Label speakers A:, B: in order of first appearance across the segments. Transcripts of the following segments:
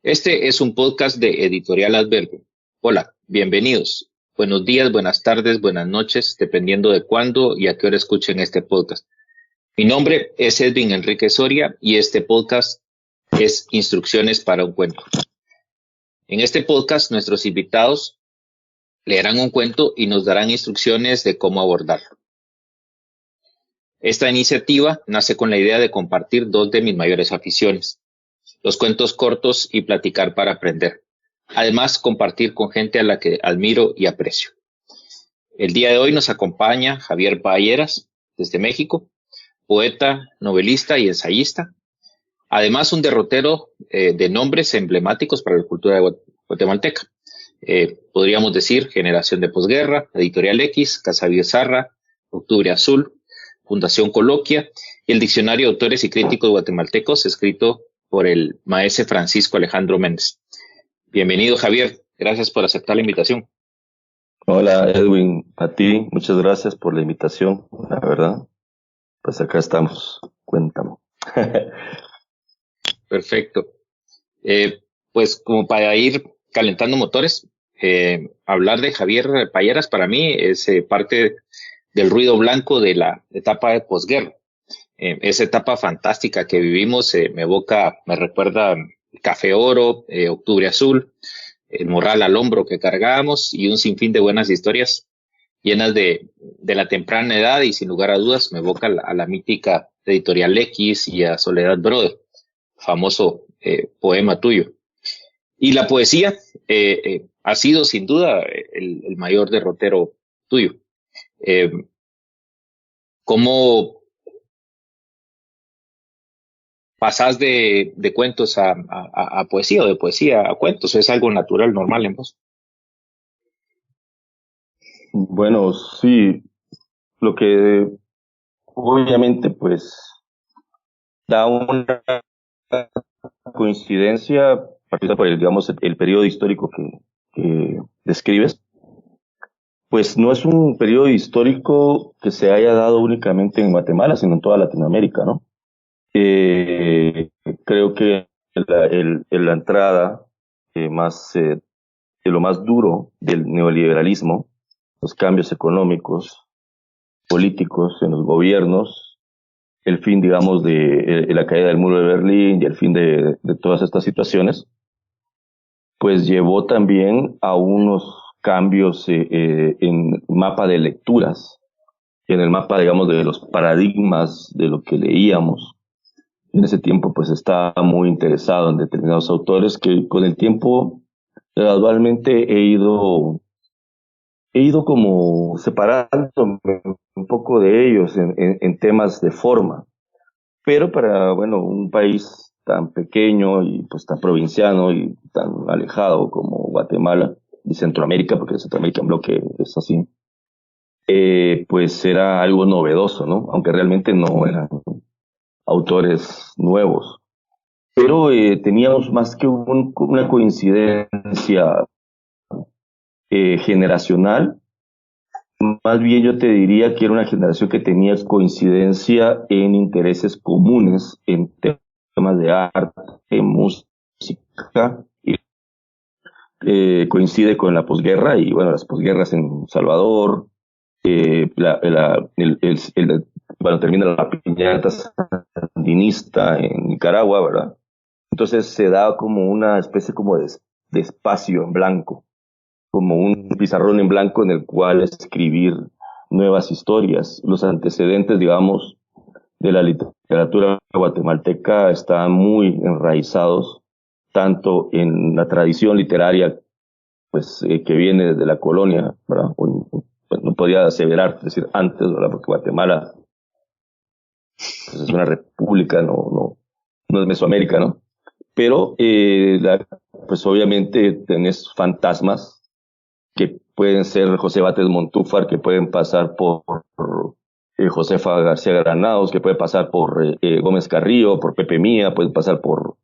A: Este es un podcast de Editorial Adverbio. Hola, bienvenidos. Buenos días, buenas tardes, buenas noches, dependiendo de cuándo y a qué hora escuchen este podcast. Mi nombre es Edwin Enrique Soria y este podcast es Instrucciones para un cuento. En este podcast, nuestros invitados leerán un cuento y nos darán instrucciones de cómo abordarlo. Esta iniciativa nace con la idea de compartir dos de mis mayores aficiones: los cuentos cortos y platicar para aprender. Además, compartir con gente a la que admiro y aprecio. El día de hoy nos acompaña Javier Payeras, desde México, poeta, novelista y ensayista. Además, un derrotero de nombres emblemáticos para la cultura guatemalteca. Podríamos decir Generación de Posguerra, Editorial X, Casa Bizarra, Octubre Azul, Fundación Coloquia y el Diccionario de Autores y Críticos Guatemaltecos, escrito por el maestro Francisco Alejandro Méndez. Bienvenido, Javier. Gracias por aceptar la invitación.
B: Hola, Edwin. A ti, muchas gracias por la invitación. La verdad, pues acá estamos. Cuéntame.
A: Perfecto. Pues como para ir calentando motores, hablar de Javier Payeras para mí es parte del ruido blanco de la etapa de posguerra. Esa etapa fantástica que vivimos me recuerda Café Oro, Octubre Azul, el morral al hombro que cargábamos y un sinfín de buenas historias llenas de la temprana edad, y sin lugar a dudas me evoca a la mítica Editorial X y a Soledad Brother, famoso poema tuyo. Y la poesía ha sido sin duda el mayor derrotero tuyo. ¿Cómo pasás de cuentos a poesía, o de poesía a cuentos? ¿Es algo natural, normal en vos?
B: Bueno, sí, lo que obviamente pues da una coincidencia, partida por el periodo histórico que describes, pues no es un periodo histórico que se haya dado únicamente en Guatemala, sino en toda Latinoamérica, ¿no? Creo que la entrada de lo más duro del neoliberalismo, los cambios económicos, políticos en los gobiernos, el fin, digamos, de la caída del muro de Berlín y el fin de todas estas situaciones, pues llevó también a unos cambios en mapa de lecturas, en el mapa, digamos, de los paradigmas de lo que leíamos. En ese tiempo pues estaba muy interesado en determinados autores que con el tiempo gradualmente he ido como separándome un poco de ellos en temas de forma. Pero para, bueno, un país tan pequeño y pues tan provinciano y tan alejado como Guatemala y Centroamérica, porque Centroamérica en bloque es así, pues era algo novedoso, ¿no? Aunque realmente no eran autores nuevos. Pero teníamos más que una coincidencia generacional. Más bien yo te diría que era una generación que tenía coincidencia en intereses comunes, en temas de arte, música, y coincide con la posguerra y bueno, las posguerras en Salvador, bueno, termina la piñata sandinista en Nicaragua, ¿verdad? Entonces se da como una especie como de espacio en blanco, como un pizarrón en blanco en el cual escribir nuevas historias. Los antecedentes, digamos, de la literatura guatemalteca están muy enraizados, tanto en la tradición literaria, pues, que viene desde la colonia, ¿verdad? Pues, no podía aseverar, decir antes, ¿verdad? Porque Guatemala pues, es una república, no es Mesoamérica, ¿no? Pero, pues obviamente tenés fantasmas que pueden ser José Bates Montúfar, que pueden pasar por Josefa García Granados, que puede pasar por Gómez Carrillo, por Pepe Mía, puede pasar por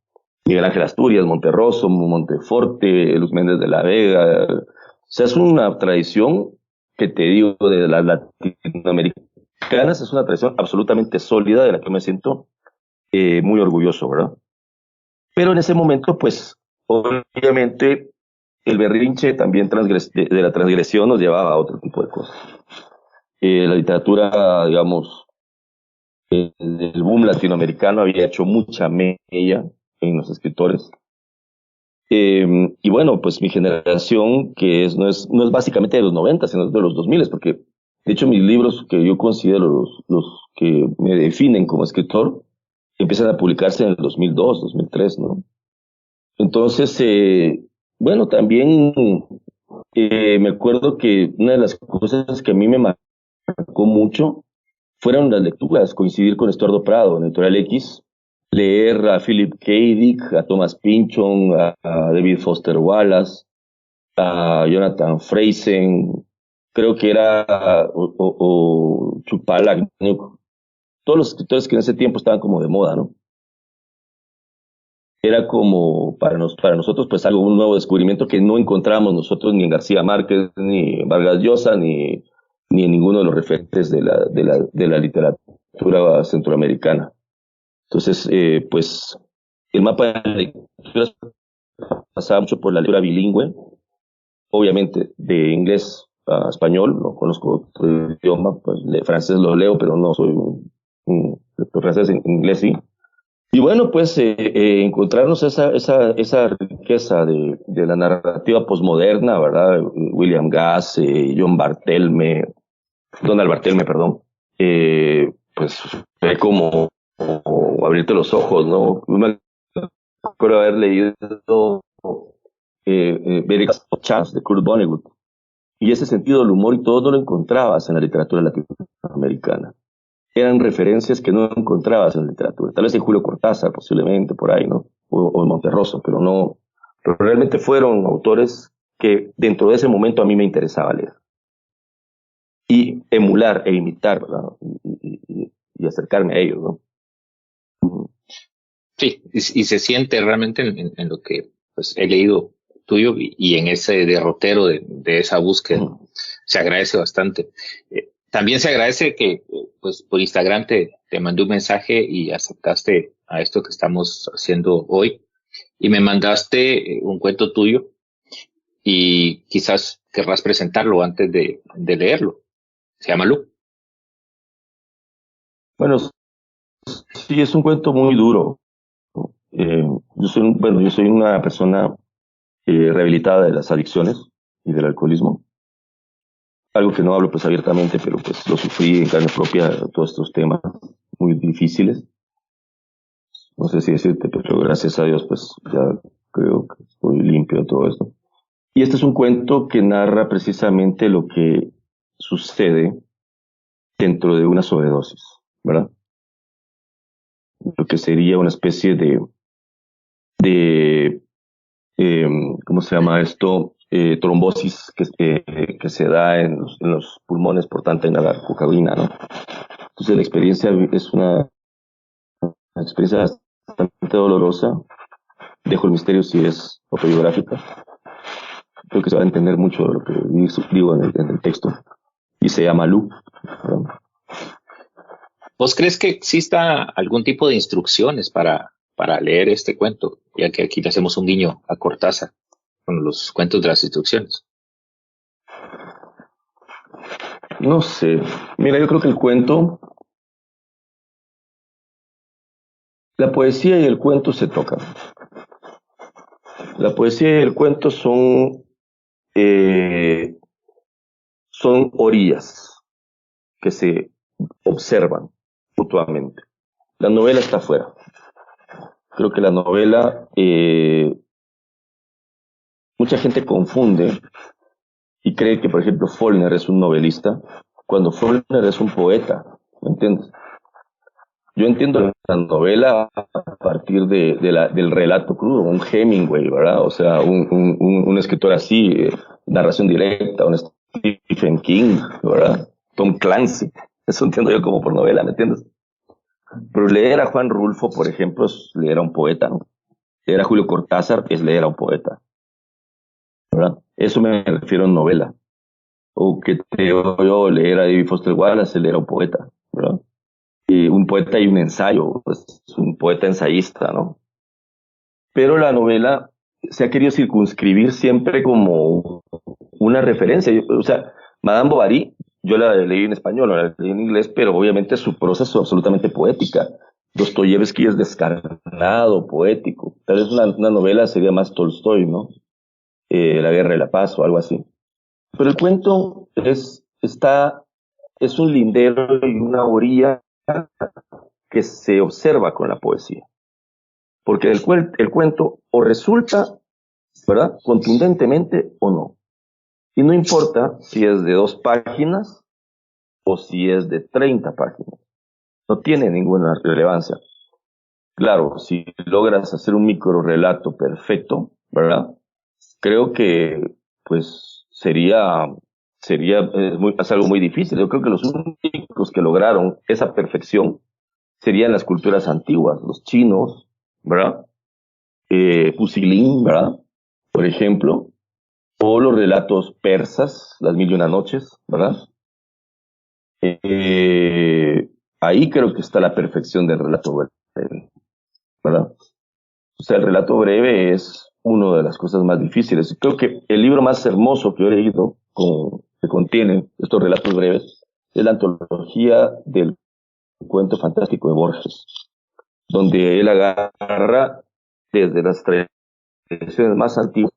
B: Miguel Ángel Asturias, Monterroso, Monteforte, Luz Méndez de la Vega. O sea, es una tradición que te digo de las latinoamericanas, es una tradición absolutamente sólida de la que me siento muy orgulloso, ¿verdad? Pero en ese momento, pues, obviamente el berrinche también de la transgresión nos llevaba a otro tipo de cosas. La literatura, digamos, el boom latinoamericano había hecho mucha mella en los escritores. Y bueno, pues mi generación, no es básicamente de los 90, sino de los 2000, porque de hecho mis libros que yo considero los que me definen como escritor, empiezan a publicarse en el 2002, 2003, ¿no? Entonces, bueno, también me acuerdo que una de las cosas que a mí me marcó mucho fueron las lecturas, coincidir con Estuardo Prado en Editorial X, leer a Philip K. Dick, a Thomas Pynchon, a David Foster Wallace, a Jonathan Franzen, creo que era, o Chuck Palahniuk, todos los escritores que en ese tiempo estaban como de moda, ¿no? Era como para nosotros pues algo, un nuevo descubrimiento que no encontramos nosotros ni en García Márquez, ni en Vargas Llosa, ni en ninguno de los referentes de la literatura centroamericana. Entonces, pues el mapa de lecturas pasaba mucho por la lectura bilingüe, obviamente de inglés a español, no conozco otro idioma, pues francés lo leo, pero no soy un lector francés, en inglés sí. Y bueno, pues encontrarnos esa riqueza de la narrativa posmoderna, ¿verdad? William Gass, Donald Barthelme, perdón, pues fue como abrirte los ojos, ¿no? Me acuerdo haber leído Very Chance de Kurt Vonnegut, y ese sentido del humor y todo no lo encontrabas en la literatura latinoamericana. Eran referencias que no encontrabas en la literatura. Tal vez en Julio Cortázar, posiblemente, por ahí, ¿no? O en Monterroso, pero no. Pero realmente fueron autores que dentro de ese momento a mí me interesaba leer. Y emular e imitar, ¿verdad? Y acercarme a ellos, ¿no?
A: Sí, y se siente realmente en lo que pues, he leído tuyo y en ese derrotero de esa búsqueda. Se agradece bastante. También se agradece que pues por Instagram te mandé un mensaje y aceptaste a esto que estamos haciendo hoy y me mandaste un cuento tuyo y quizás querrás presentarlo antes de leerlo. Se llama Lu.
B: Bueno, sí, es un cuento muy duro. Yo soy una persona rehabilitada de las adicciones y del alcoholismo. Algo que no hablo pues abiertamente, pero pues lo sufrí en carne propia, todos estos temas muy difíciles. No sé si decirte, pero gracias a Dios pues ya creo que estoy limpio de todo esto. Y este es un cuento que narra precisamente lo que sucede dentro de una sobredosis, ¿verdad? Lo que sería una especie de ¿cómo se llama esto? Trombosis que se da en los pulmones por tanta inhalar cocaína, ¿no? Entonces la experiencia es una experiencia bastante dolorosa. Dejo el misterio si es autobiográfica. Creo que se va a entender mucho de lo que digo en el texto. Y se llama Lu, ¿verdad?
A: ¿Vos crees que exista algún tipo de instrucciones para leer este cuento? Ya que aquí le hacemos un guiño a Cortázar con los cuentos de las instrucciones.
B: No sé. Mira, yo creo que la poesía y el cuento se tocan. La poesía y el cuento eh, son orillas que se observan mutuamente. La novela está afuera. Creo que la novela, mucha gente confunde y cree que, por ejemplo, Faulkner es un novelista, cuando Faulkner es un poeta, ¿me entiendes? Yo entiendo la novela a partir del relato crudo, un Hemingway, ¿verdad? O sea, un escritor así, narración directa, un Stephen King, ¿verdad? Tom Clancy, eso entiendo yo como por novela, ¿me entiendes? Pero leer a Juan Rulfo, por ejemplo, es leer a un poeta, ¿no? Leer a Julio Cortázar es leer a un poeta, ¿verdad? Eso me refiero en novela. O que te yo leer a David Foster Wallace es leer a un poeta, ¿verdad? Y un poeta y un ensayo, pues un poeta ensayista, ¿no? Pero la novela se ha querido circunscribir siempre como una referencia. O sea, Madame Bovary, yo la leí en español, la leí en inglés, pero obviamente su prosa es absolutamente poética. Dostoyevsky es descarnado, poético. Tal vez una novela sería más Tolstoy, ¿no? La Guerra de la Paz o algo así. Pero el cuento es un lindero y una orilla que se observa con la poesía. Porque el cuento o resulta, ¿verdad?, contundentemente o no. Y no importa si es de 2 páginas o si es de 30 páginas. No tiene ninguna relevancia. Claro, si logras hacer un micro relato perfecto, ¿verdad? Creo que, pues, es algo muy difícil. Yo creo que los únicos que lograron esa perfección serían las culturas antiguas, los chinos, ¿verdad? Pusilín, ¿verdad? Por ejemplo, o los relatos persas, las mil y una noches, ¿verdad? Eh, Ahí creo que está la perfección del relato breve, ¿verdad? O sea, el relato breve es una de las cosas más difíciles. Creo que el libro más hermoso que he leído, que contiene estos relatos breves, es la antología del cuento fantástico de Borges, donde él agarra desde las tradiciones más antiguas,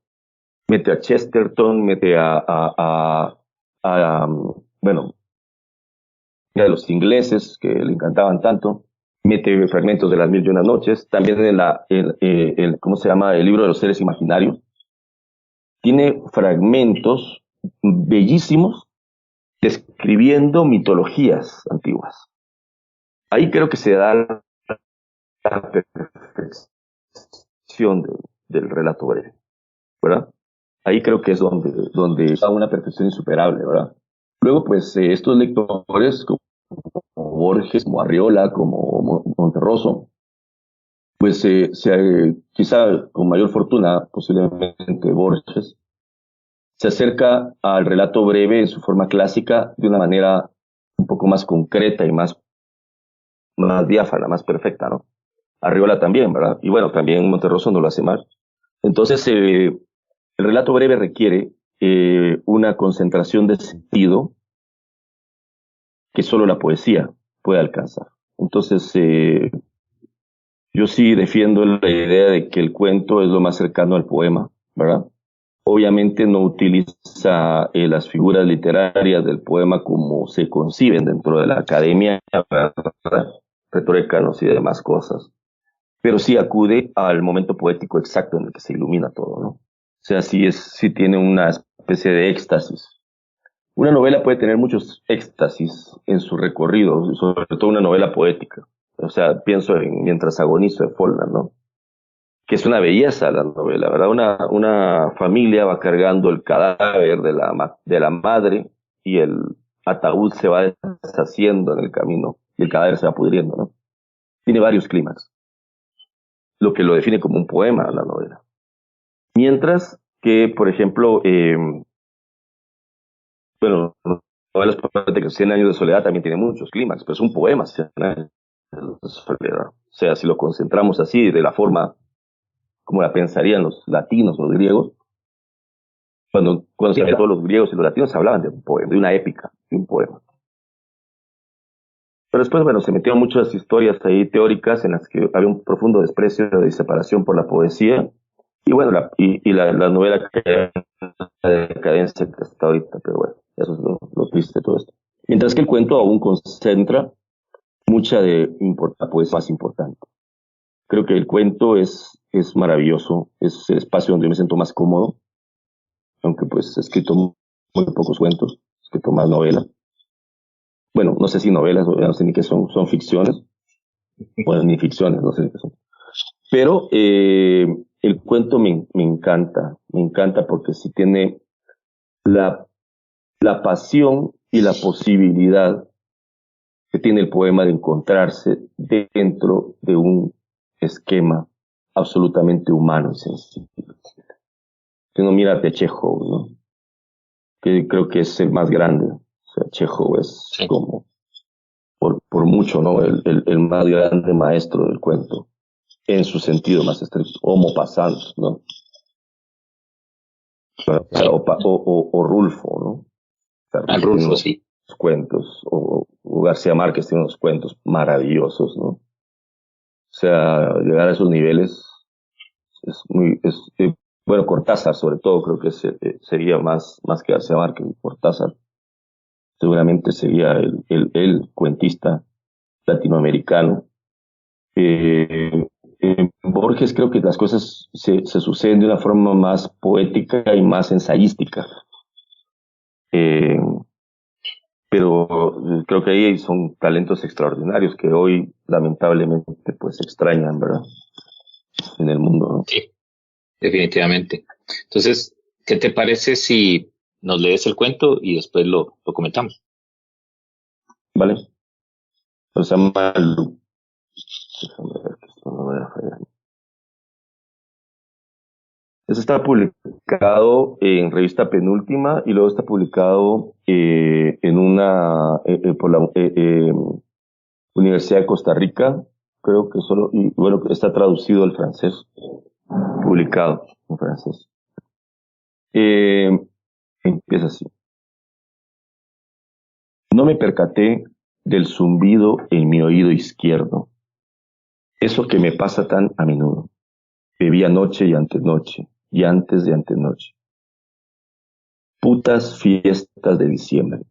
B: mete a Chesterton, mete bueno, a los ingleses que le encantaban tanto, mete fragmentos de las mil y una noches, también ¿cómo se llama? El libro de los seres imaginarios. Tiene fragmentos bellísimos describiendo mitologías antiguas. Ahí creo que se da la perfección del relato breve, ¿verdad? Ahí creo que es donde está una perfección insuperable, ¿verdad? Luego, pues, estos lectores como Borges, como Arriola, como Monterroso, pues quizá con mayor fortuna, posiblemente Borges, se acerca al relato breve en su forma clásica de una manera un poco más concreta y más diáfana, más perfecta, ¿no? Arriola también, ¿verdad? Y bueno, también Monterroso no lo hace mal. Entonces, el relato breve requiere una concentración de sentido que solo la poesía puede alcanzar. Entonces, yo sí defiendo la idea de que el cuento es lo más cercano al poema, ¿verdad? Obviamente no utiliza las figuras literarias del poema como se conciben dentro de la academia, ¿verdad? Retóricanos y demás cosas, pero sí acude al momento poético exacto en el que se ilumina todo, ¿no? O sea, sí tiene una especie de éxtasis. Una novela puede tener muchos éxtasis en su recorrido, sobre todo una novela poética. O sea, pienso en Mientras agonizo de Faulkner, ¿no? Que es una belleza la novela, ¿verdad? Una familia va cargando el cadáver de la madre y el ataúd se va deshaciendo en el camino y el cadáver se va pudriendo, ¿no? Tiene varios clímax, lo que lo define como un poema la novela. Mientras que, por ejemplo, bueno, novelas poéticas, Cien años de soledad también tiene muchos clímax, pero es un poema, Cien años de soledad. O sea, si lo concentramos así, de la forma como la pensarían los latinos o los griegos, cuando se todos los griegos y los latinos hablaban de un poema, de una épica, de un poema. Pero después, bueno, se metieron muchas historias ahí teóricas en las que había un profundo desprecio y separación por la poesía. Y bueno, la novela que la decadencia que está ahorita, pero bueno, eso es lo triste de todo esto. Mientras que el cuento aún concentra mucha la poesía más importante. Creo que el cuento es maravilloso, es el espacio donde yo me siento más cómodo, aunque pues he escrito muy pocos cuentos, he escrito más novelas. Bueno, no sé si novelas, no sé ni qué son ficciones, o ni ficciones, no sé ni qué son. Pero el cuento me encanta porque sí tiene la pasión y la posibilidad que tiene el poema de encontrarse dentro de un esquema absolutamente humano y sencillo. Si uno mira a Chekhov, ¿no? Que creo que es el más grande. O sea, Chekhov es como, por mucho, ¿no? El más grande maestro del cuento, en su sentido más estricto, homo passant, ¿no?
A: Sí,
B: O Rulfo, ¿no? O sea,
A: al
B: Rulfo tiene
A: Rulfo,
B: unos
A: sí.
B: cuentos, o García Márquez tiene unos cuentos maravillosos, ¿no? O sea, llegar a esos niveles bueno, Cortázar sobre todo, creo que sería más que García Márquez. Cortázar seguramente sería el cuentista latinoamericano. En Borges creo que las cosas se suceden de una forma más poética y más ensayística. Eh, pero creo que ahí son talentos extraordinarios que hoy lamentablemente pues se extrañan, ¿verdad? En el mundo, ¿no?
A: Sí, definitivamente. Entonces, ¿qué te parece si nos lees el cuento y después lo comentamos?
B: ¿Vale? Se llama Déjame ver que esto no vaya a fallar. Eso está publicado en revista Penúltima y luego está publicado por la Universidad de Costa Rica, creo que solo, y bueno, está traducido al francés, publicado en francés. Eh, Empieza así. No me percaté del zumbido en mi oído izquierdo, eso que me pasa tan a menudo. Bebía noche y antenoche, y antes de antenoche. Putas fiestas de diciembre,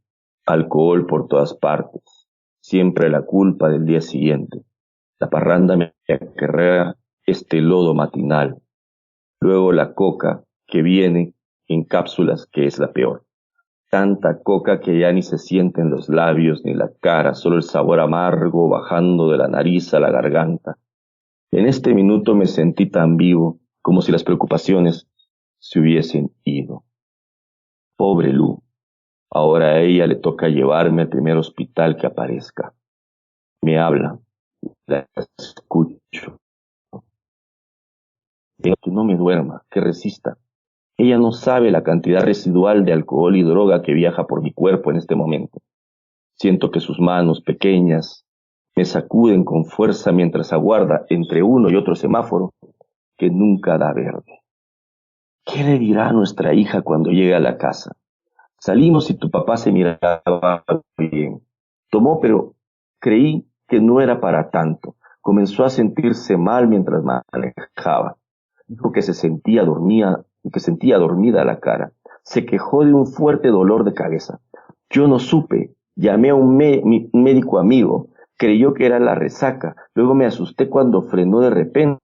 B: alcohol por todas partes, siempre la culpa del día siguiente. La parranda me acarrea este lodo matinal, luego la coca que viene en cápsulas que es la peor. Tanta coca que ya ni se siente en los labios ni la cara, solo el sabor amargo bajando de la nariz a la garganta. En este minuto me sentí tan vivo como si las preocupaciones se hubiesen ido. Pobre Lu. Ahora a ella le toca llevarme al primer hospital que aparezca. Me habla, la escucho. Digo que no me duerma, que resista. Ella no sabe la cantidad residual de alcohol y droga que viaja por mi cuerpo en este momento. Siento que sus manos pequeñas me sacuden con fuerza mientras aguarda entre uno y otro semáforo que nunca da verde. ¿Qué le dirá a nuestra hija cuando llegue a la casa? Salimos y tu papá se miraba bien. Tomó, pero creí que no era para tanto. Comenzó a sentirse mal mientras manejaba. Dijo que sentía dormida la cara. Se quejó de un fuerte dolor de cabeza. Yo no supe. Llamé a un médico amigo. Creyó que era la resaca. Luego me asusté cuando frenó de repente.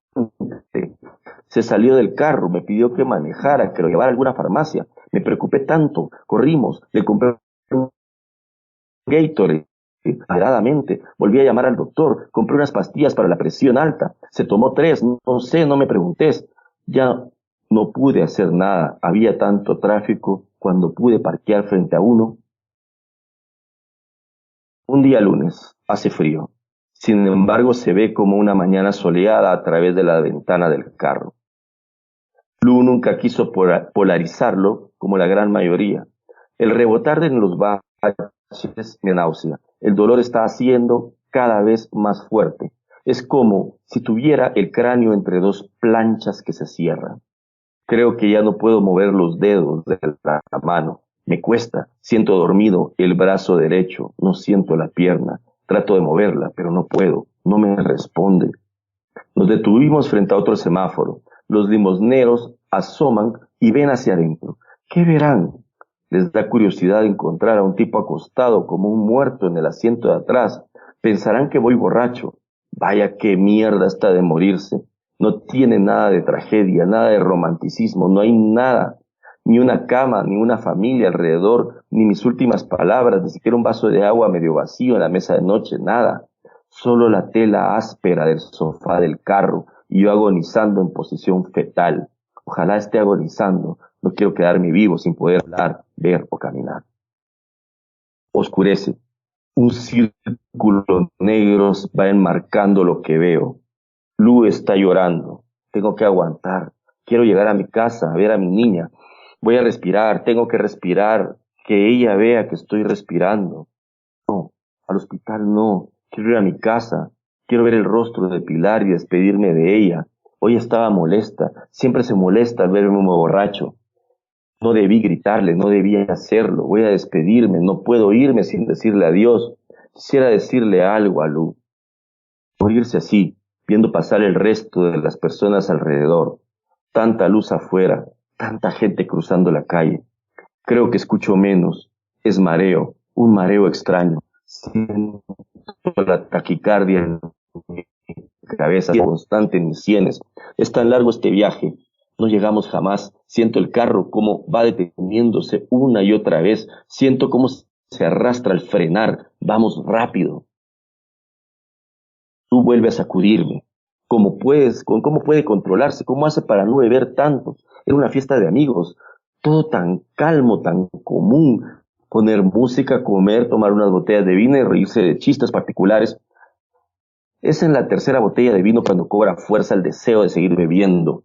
B: Se salió del carro, me pidió que manejara, que lo llevara a alguna farmacia. Me preocupé tanto, corrimos, le compré un Gatorade, aceleradamente, volví a llamar al doctor, compré unas pastillas para la presión alta, se tomó 3, no sé, no me preguntes. Ya no pude hacer nada, había tanto tráfico, cuando pude parquear frente a uno. Un día lunes, hace frío. Sin embargo, se ve como una mañana soleada a través de la ventana del carro. Lu nunca quiso polarizarlo como la gran mayoría. El rebotar de los baches me náusea. El dolor está haciendo cada vez más fuerte. Es como si tuviera el cráneo entre dos planchas que se cierran. Creo que ya no puedo mover los dedos de la mano. Me cuesta. Siento dormido el brazo derecho. No siento la pierna. Trato de moverla, pero no puedo. No me responde. Nos detuvimos frente a otro semáforo. Los limosneros asoman y ven hacia adentro. ¿Qué verán? Les da curiosidad encontrar a un tipo acostado como un muerto en el asiento de atrás. Pensarán que voy borracho. Vaya qué mierda está de morirse. No tiene nada de tragedia, nada de romanticismo, no hay nada. Ni una cama, ni una familia alrededor, ni mis últimas palabras, ni siquiera un vaso de agua medio vacío en la mesa de noche, nada. Solo la tela áspera del sofá del carro y yo agonizando en posición fetal. Ojalá esté agonizando. No quiero quedarme vivo sin poder hablar, ver o caminar. Oscurece. Un círculo negro va enmarcando lo que veo. Lu está llorando. Tengo que aguantar. Quiero llegar a mi casa, a ver a mi niña. Voy a respirar, tengo que respirar. Que ella vea que estoy respirando. No, al hospital no. Quiero ir a mi casa. Quiero ver el rostro de Pilar y despedirme de ella. Hoy estaba molesta. Siempre se molesta al verme borracho. No debí gritarle, no debía hacerlo. Voy a despedirme, no puedo irme sin decirle adiós. Quisiera decirle algo a Lu. Morirse así, viendo pasar el resto de las personas alrededor. Tanta luz afuera, tanta gente cruzando la calle. Creo que escucho menos. Es mareo, un mareo extraño. Siento la taquicardia en mi cabeza, constante en mis sienes. Es tan largo este viaje. No llegamos jamás. Siento el carro como va deteniéndose una y otra vez. Siento cómo se arrastra al frenar. Vamos rápido. Tú vuelves a sacudirme. ¿Cómo puede controlarse? ¿Cómo hace para no beber tanto? Era una fiesta de amigos. Todo tan calmo, tan común. Poner música, comer, tomar unas botellas de vino y reírse de chistes particulares. Es en la tercera botella de vino cuando cobra fuerza el deseo de seguir bebiendo.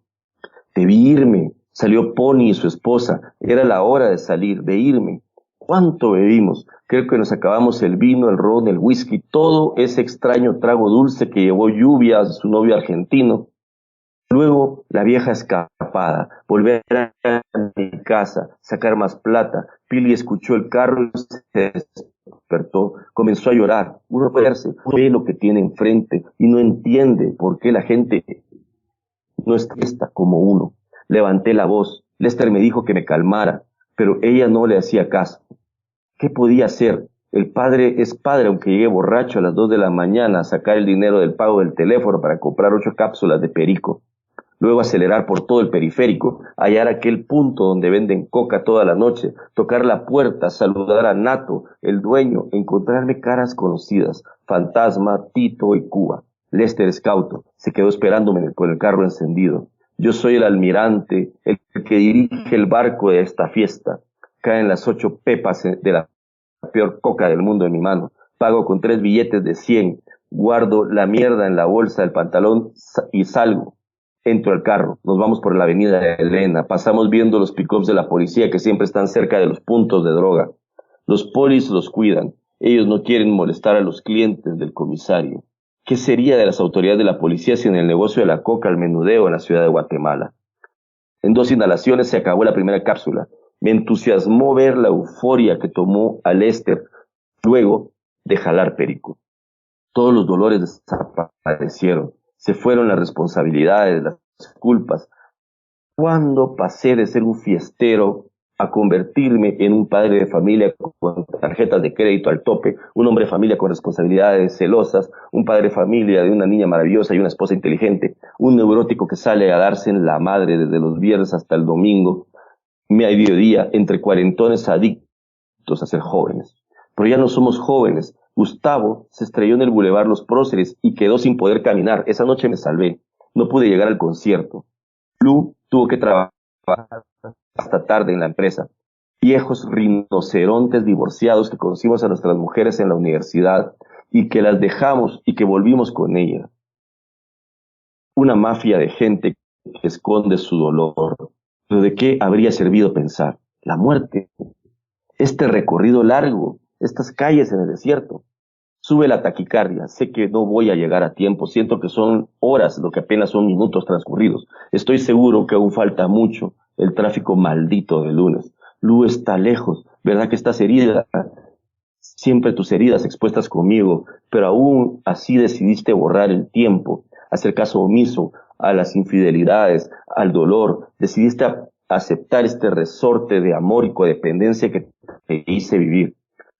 B: Debí irme. Salió Pony y su esposa. Era la hora de salir, de irme. ¿Cuánto bebimos? Creo que nos acabamos el vino, el ron, el whisky, todo ese extraño trago dulce que llevó Lluvia a su novio argentino. Luego, la vieja escapada, volver a mi casa, sacar más plata. Pili escuchó el carro y se despertó. Comenzó a llorar. Uno ve lo que tiene enfrente y no entiende por qué la gente no está como uno. Levanté la voz. Lester me dijo que me calmara, pero ella no le hacía caso. ¿Qué podía hacer? El padre es padre, aunque llegue borracho a las 2 de la mañana a sacar el dinero del pago del teléfono para comprar 8 cápsulas de perico. Luego acelerar por todo el periférico, hallar aquel punto donde venden coca toda la noche, tocar la puerta, saludar a Nato, el dueño, encontrarme caras conocidas, Fantasma, Tito y Cuba. Lester Scauto se quedó esperándome con el carro encendido. Yo soy el almirante, el que dirige el barco de esta fiesta. Caen las 8 pepas de la peor coca del mundo en mi mano. Pago con 3 billetes de 100. Guardo la mierda en la bolsa del pantalón y salgo. Entro al carro. Nos vamos por la avenida de Elena. Pasamos viendo los pick-ups de la policía que siempre están cerca de los puntos de droga. Los polis los cuidan. Ellos no quieren molestar a los clientes del comisario. ¿Qué sería de las autoridades de la policía sin el negocio de la coca al menudeo en la ciudad de Guatemala? En 2 inhalaciones se acabó la primera cápsula. Me entusiasmó ver la euforia que tomó a Lester luego de jalar perico. Todos los dolores desaparecieron. Se fueron las responsabilidades, las culpas. ¿Cuándo pasé de ser un fiestero a convertirme en un padre de familia con tarjetas de crédito al tope, un hombre de familia con responsabilidades celosas, un padre de familia de una niña maravillosa y una esposa inteligente, un neurótico que sale a darse en la madre desde los viernes hasta el domingo, mediodía, entre cuarentones adictos a ser jóvenes? Pero ya no somos jóvenes. Gustavo se estrelló en el Boulevard Los Próceres y quedó sin poder caminar. Esa noche me salvé. No pude llegar al concierto. Lu tuvo que trabajar hasta tarde en la empresa. Viejos rinocerontes divorciados que conocimos a nuestras mujeres en la universidad y que las dejamos y que volvimos con ellas. Una mafia de gente que esconde su dolor. ¿Pero de qué habría servido pensar? La muerte. Este recorrido largo, estas calles en el desierto. Sube la taquicardia, sé que no voy a llegar a tiempo, siento que son horas lo que apenas son minutos transcurridos. Estoy seguro que aún falta mucho, el tráfico maldito de lunes. Lu está lejos, ¿verdad que estás herida? Siempre tus heridas expuestas conmigo, pero aún así decidiste borrar el tiempo, hacer caso omiso a las infidelidades, al dolor, decidiste aceptar este resorte de amor y codependencia que te hice vivir.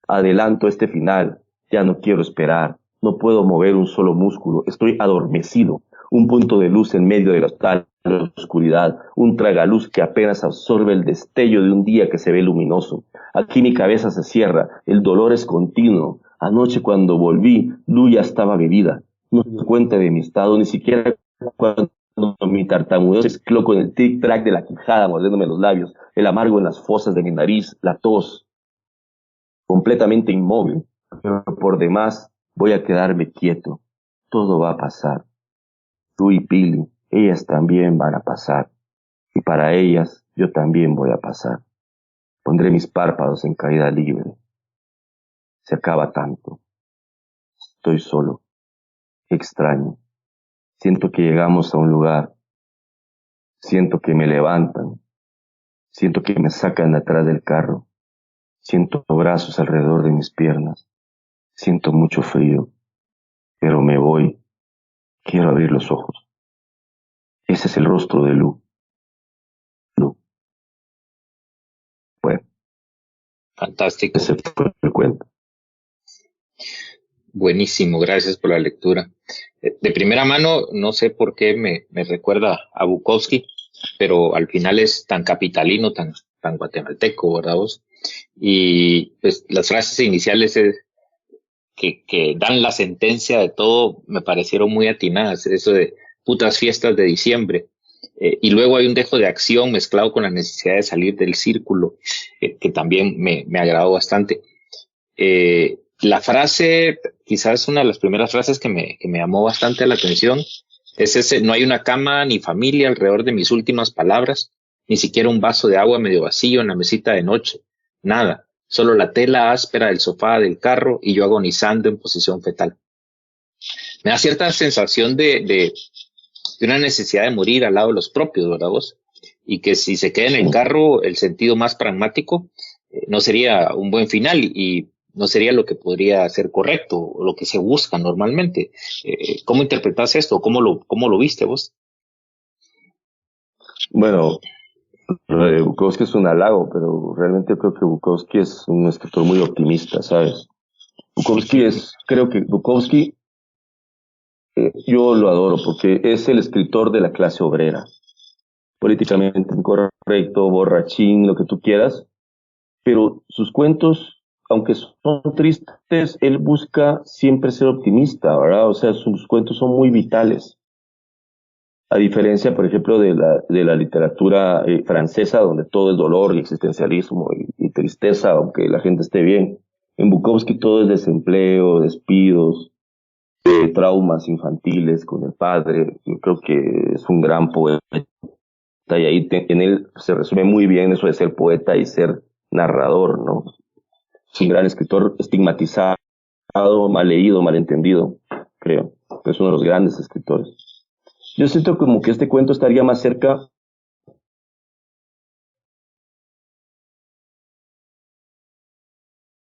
B: Adelanto este final. Ya no quiero esperar, no puedo mover un solo músculo, estoy adormecido, un punto de luz en medio de la total oscuridad, un tragaluz que apenas absorbe el destello de un día que se ve luminoso. Aquí mi cabeza se cierra, el dolor es continuo. Anoche cuando volví, Lu ya estaba bebida. No me di cuenta de mi estado, ni siquiera cuando mi tartamudeo se mezcló con el tic-tac de la quijada mordiéndome los labios, el amargo en las fosas de mi nariz, la tos, completamente inmóvil. Pero por demás voy a quedarme quieto. Todo va a pasar. Tú y Pili, ellas también van a pasar. Y para ellas yo también voy a pasar. Pondré mis párpados en caída libre. Se acaba tanto. Estoy solo. Extraño. Siento que llegamos a un lugar. Siento que me levantan. Siento que me sacan de atrás del carro. Siento brazos alrededor de mis piernas. Siento mucho frío, pero me voy. Quiero abrir los ojos. Ese es el rostro de Lu. Lu. Bueno,
A: Fantástico.
B: ese fue el cuento.
A: Buenísimo, gracias por la lectura. De primera mano, no sé por qué me recuerda a Bukowski, pero al final es tan capitalino, tan guatemalteco, ¿verdad vos? Y pues las frases iniciales que dan la sentencia de todo me parecieron muy atinadas, eso de putas fiestas de diciembre. Y luego hay un dejo de acción mezclado con la necesidad de salir del círculo, que también me agradó bastante. La frase, quizás una de las primeras frases que me llamó bastante la atención, es ese: no hay una cama ni familia alrededor de mis últimas palabras, ni siquiera un vaso de agua medio vacío en la mesita de noche, nada, solo la tela áspera del sofá del carro y yo agonizando en posición fetal. Me da cierta sensación de una necesidad de morir al lado de los propios, ¿verdad vos? Y que si se queda en el carro, el sentido más pragmático no sería un buen final y no sería lo que podría ser correcto o lo que se busca normalmente. ¿Cómo interpretas esto? ¿Cómo lo viste vos?
B: Bueno, lo de Bukowski es un halago, pero realmente creo que Bukowski es un escritor muy optimista, ¿sabes? Creo que Bukowski, yo lo adoro porque es el escritor de la clase obrera. Políticamente incorrecto, borrachín, lo que tú quieras, pero sus cuentos, aunque son tristes, él busca siempre ser optimista, ¿verdad? O sea, sus cuentos son muy vitales. A diferencia, por ejemplo, de la literatura francesa, donde todo es dolor y existencialismo y tristeza, aunque la gente esté bien. En Bukowski todo es desempleo, despidos, traumas infantiles con el padre. Yo creo que es un gran poeta y ahí en él se resume muy bien eso de ser poeta y ser narrador, ¿no? Es un gran escritor estigmatizado, mal leído, mal entendido, creo. Es uno de los grandes escritores. Yo siento como que este cuento estaría más cerca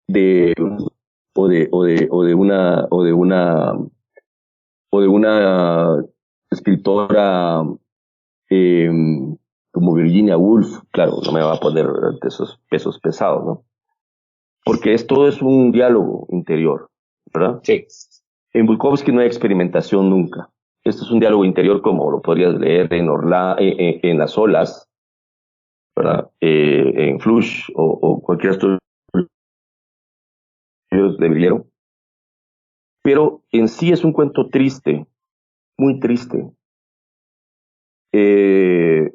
B: de o de una escritora eh, como Virginia Woolf. Claro, no me va a poner de esos pesos pesados, ¿no? Porque esto es un diálogo interior, ¿verdad?
A: Sí.
B: En Bukowski no hay experimentación nunca. Esto es un diálogo interior como lo podrías leer en Las Olas, ¿verdad? En Flush o cualquier otro de Villero. Pero en sí es un cuento triste, muy triste, eh,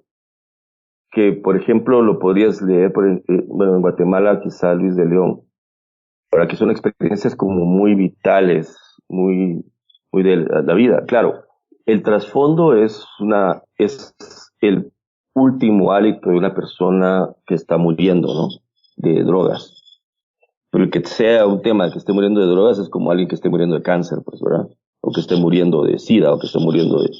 B: que por ejemplo lo podrías leer bueno, en Guatemala quizá Luis de León, para que son experiencias como muy vitales, muy de la vida. Claro, el trasfondo es el último hálito de una persona que está muriendo, ¿no? De drogas. Pero el que sea un tema que esté muriendo de drogas es como alguien que esté muriendo de cáncer, pues, ¿verdad? O que esté muriendo de SIDA, o que esté muriendo de...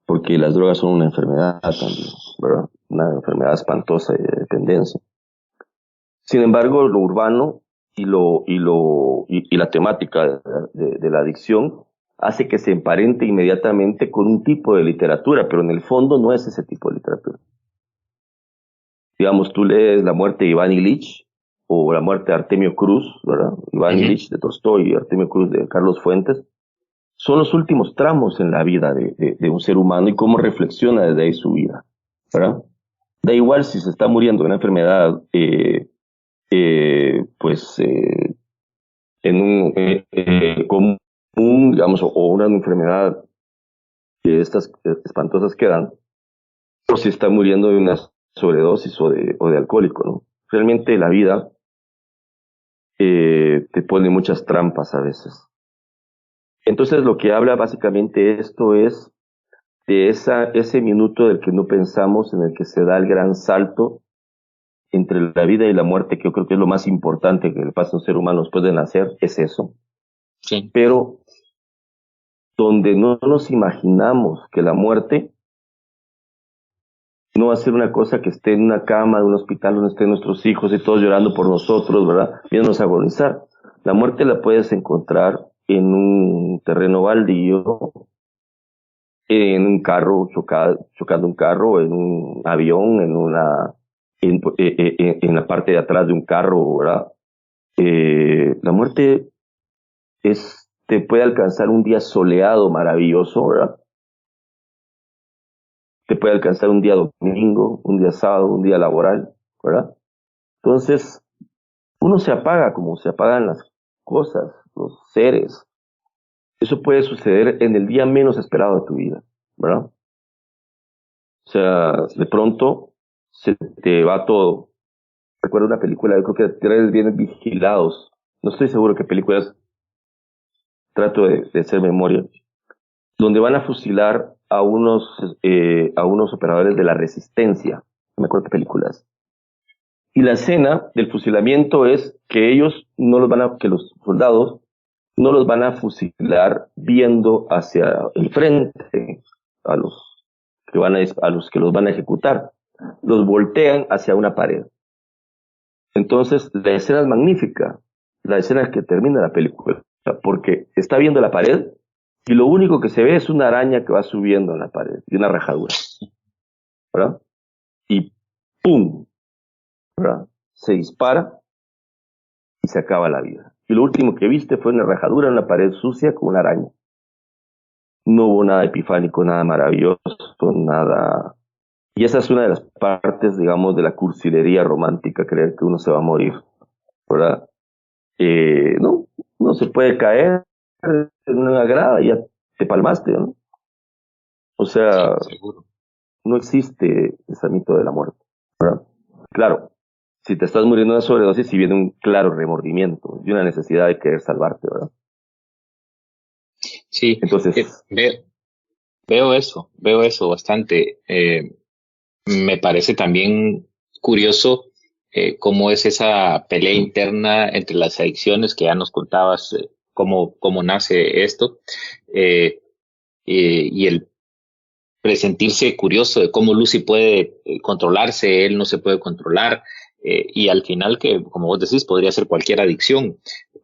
B: Porque las drogas son una enfermedad también, ¿verdad? Una enfermedad espantosa de dependencia. Sin embargo, lo urbano y la temática de la adicción hace que se emparente inmediatamente con un tipo de literatura, pero en el fondo no es ese tipo de literatura. Digamos, tú lees La muerte de Iván Ilich o La muerte de Artemio Cruz, ¿verdad? Iván
A: Uh-huh.
B: Ilich de Tolstoy y Artemio Cruz de Carlos Fuentes, son los últimos tramos en la vida de un ser humano y cómo reflexiona desde ahí su vida, ¿verdad? Da igual si se está muriendo de una enfermedad, pues, común, digamos, o una enfermedad que estas espantosas que dan, o si está muriendo de una sobredosis o de alcohólico, ¿no? Realmente la vida te pone muchas trampas a veces. Entonces lo que habla básicamente esto es de ese minuto del que no pensamos, en el que se da el gran salto entre la vida y la muerte, que yo creo que es lo más importante que le pasa a un ser humano después de nacer, es eso.
A: Sí.
B: Pero donde no nos imaginamos que la muerte No va a ser una cosa que esté en una cama de un hospital donde estén nuestros hijos y todos llorando por nosotros, ¿verdad? Viéndonos agonizar. La muerte la puedes encontrar en un terreno baldío, en un carro, chocando un carro, en un avión, en la parte de atrás de un carro, ¿verdad? La muerte te puede alcanzar un día soleado, maravilloso, ¿verdad? Te puede alcanzar un día domingo, un día sábado, un día laboral, ¿verdad? Entonces, uno se apaga como se apagan las cosas, los seres. Eso puede suceder en el día menos esperado de tu vida, ¿verdad? O sea, de pronto se te va todo. Recuerdo una película, yo creo que Tres Bienes Vigilados. No estoy seguro qué películas, trato de hacer memoria. Donde van a fusilar a unos operadores de la Resistencia. No me acuerdo qué películas. Y la escena del fusilamiento es que que los soldados no los van a fusilar viendo hacia el frente a los a los que los van a ejecutar. Los voltean hacia una pared. Entonces, la escena es magnífica. La escena que termina la película. Porque está viendo la pared y lo único que se ve es una araña que va subiendo en la pared y una rajadura, ¿verdad? Y ¡pum! ¿Verdad? Se dispara y se acaba la vida. Y lo último que viste fue una rajadura en una pared sucia con una araña. No hubo nada epifánico, nada maravilloso, nada. Y esa es una de las partes, digamos, de la cursilería romántica, creer que uno se va a morir, ¿verdad? No, uno se puede caer en una grada y ya te palmaste, ¿no? O
A: Sí,
B: sea,
A: seguro.
B: no existe ese mito de la muerte, ¿verdad? Claro, si te estás muriendo de sobredosis, si viene un claro remordimiento y una necesidad de querer salvarte, ¿verdad?
A: Sí,
B: Entonces,
A: veo eso bastante. Me parece también curioso cómo es esa pelea interna entre las adicciones que ya nos contabas, cómo nace esto, eh, y el presentirse curioso de cómo Lucy puede controlarse, él no se puede controlar, y al final que, como vos decís, podría ser cualquier adicción,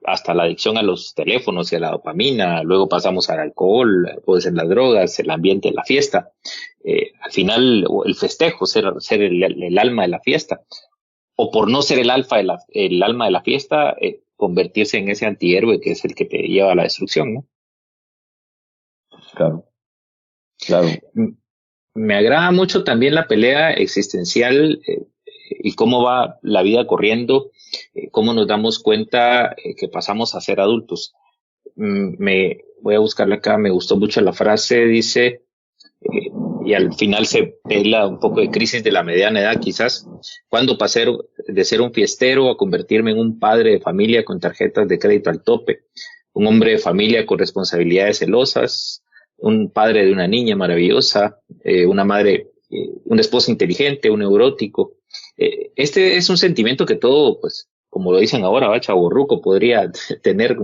A: hasta la adicción a los teléfonos y a la dopamina, luego pasamos al alcohol, puede ser las drogas, el ambiente de la fiesta, al final el festejo, ser el alma de la fiesta, o por no ser el alma de la fiesta, convertirse en ese antihéroe que es el que te lleva a la destrucción, ¿no?
B: claro, claro.
A: Me agrada mucho también la pelea existencial, y cómo va la vida corriendo, cómo nos damos cuenta que pasamos a ser adultos. Me voy a buscarla acá, me gustó mucho la frase, dice, eh, y al final se pela un poco de crisis de la mediana edad quizás, cuando pasé de ser un fiestero a convertirme en un padre de familia con tarjetas de crédito al tope, un hombre de familia con responsabilidades celosas, un padre de una niña maravillosa, una madre, una esposa inteligente, un neurótico. Este es un sentimiento que todo, pues, como lo dicen ahora, va chavorruco, podría tener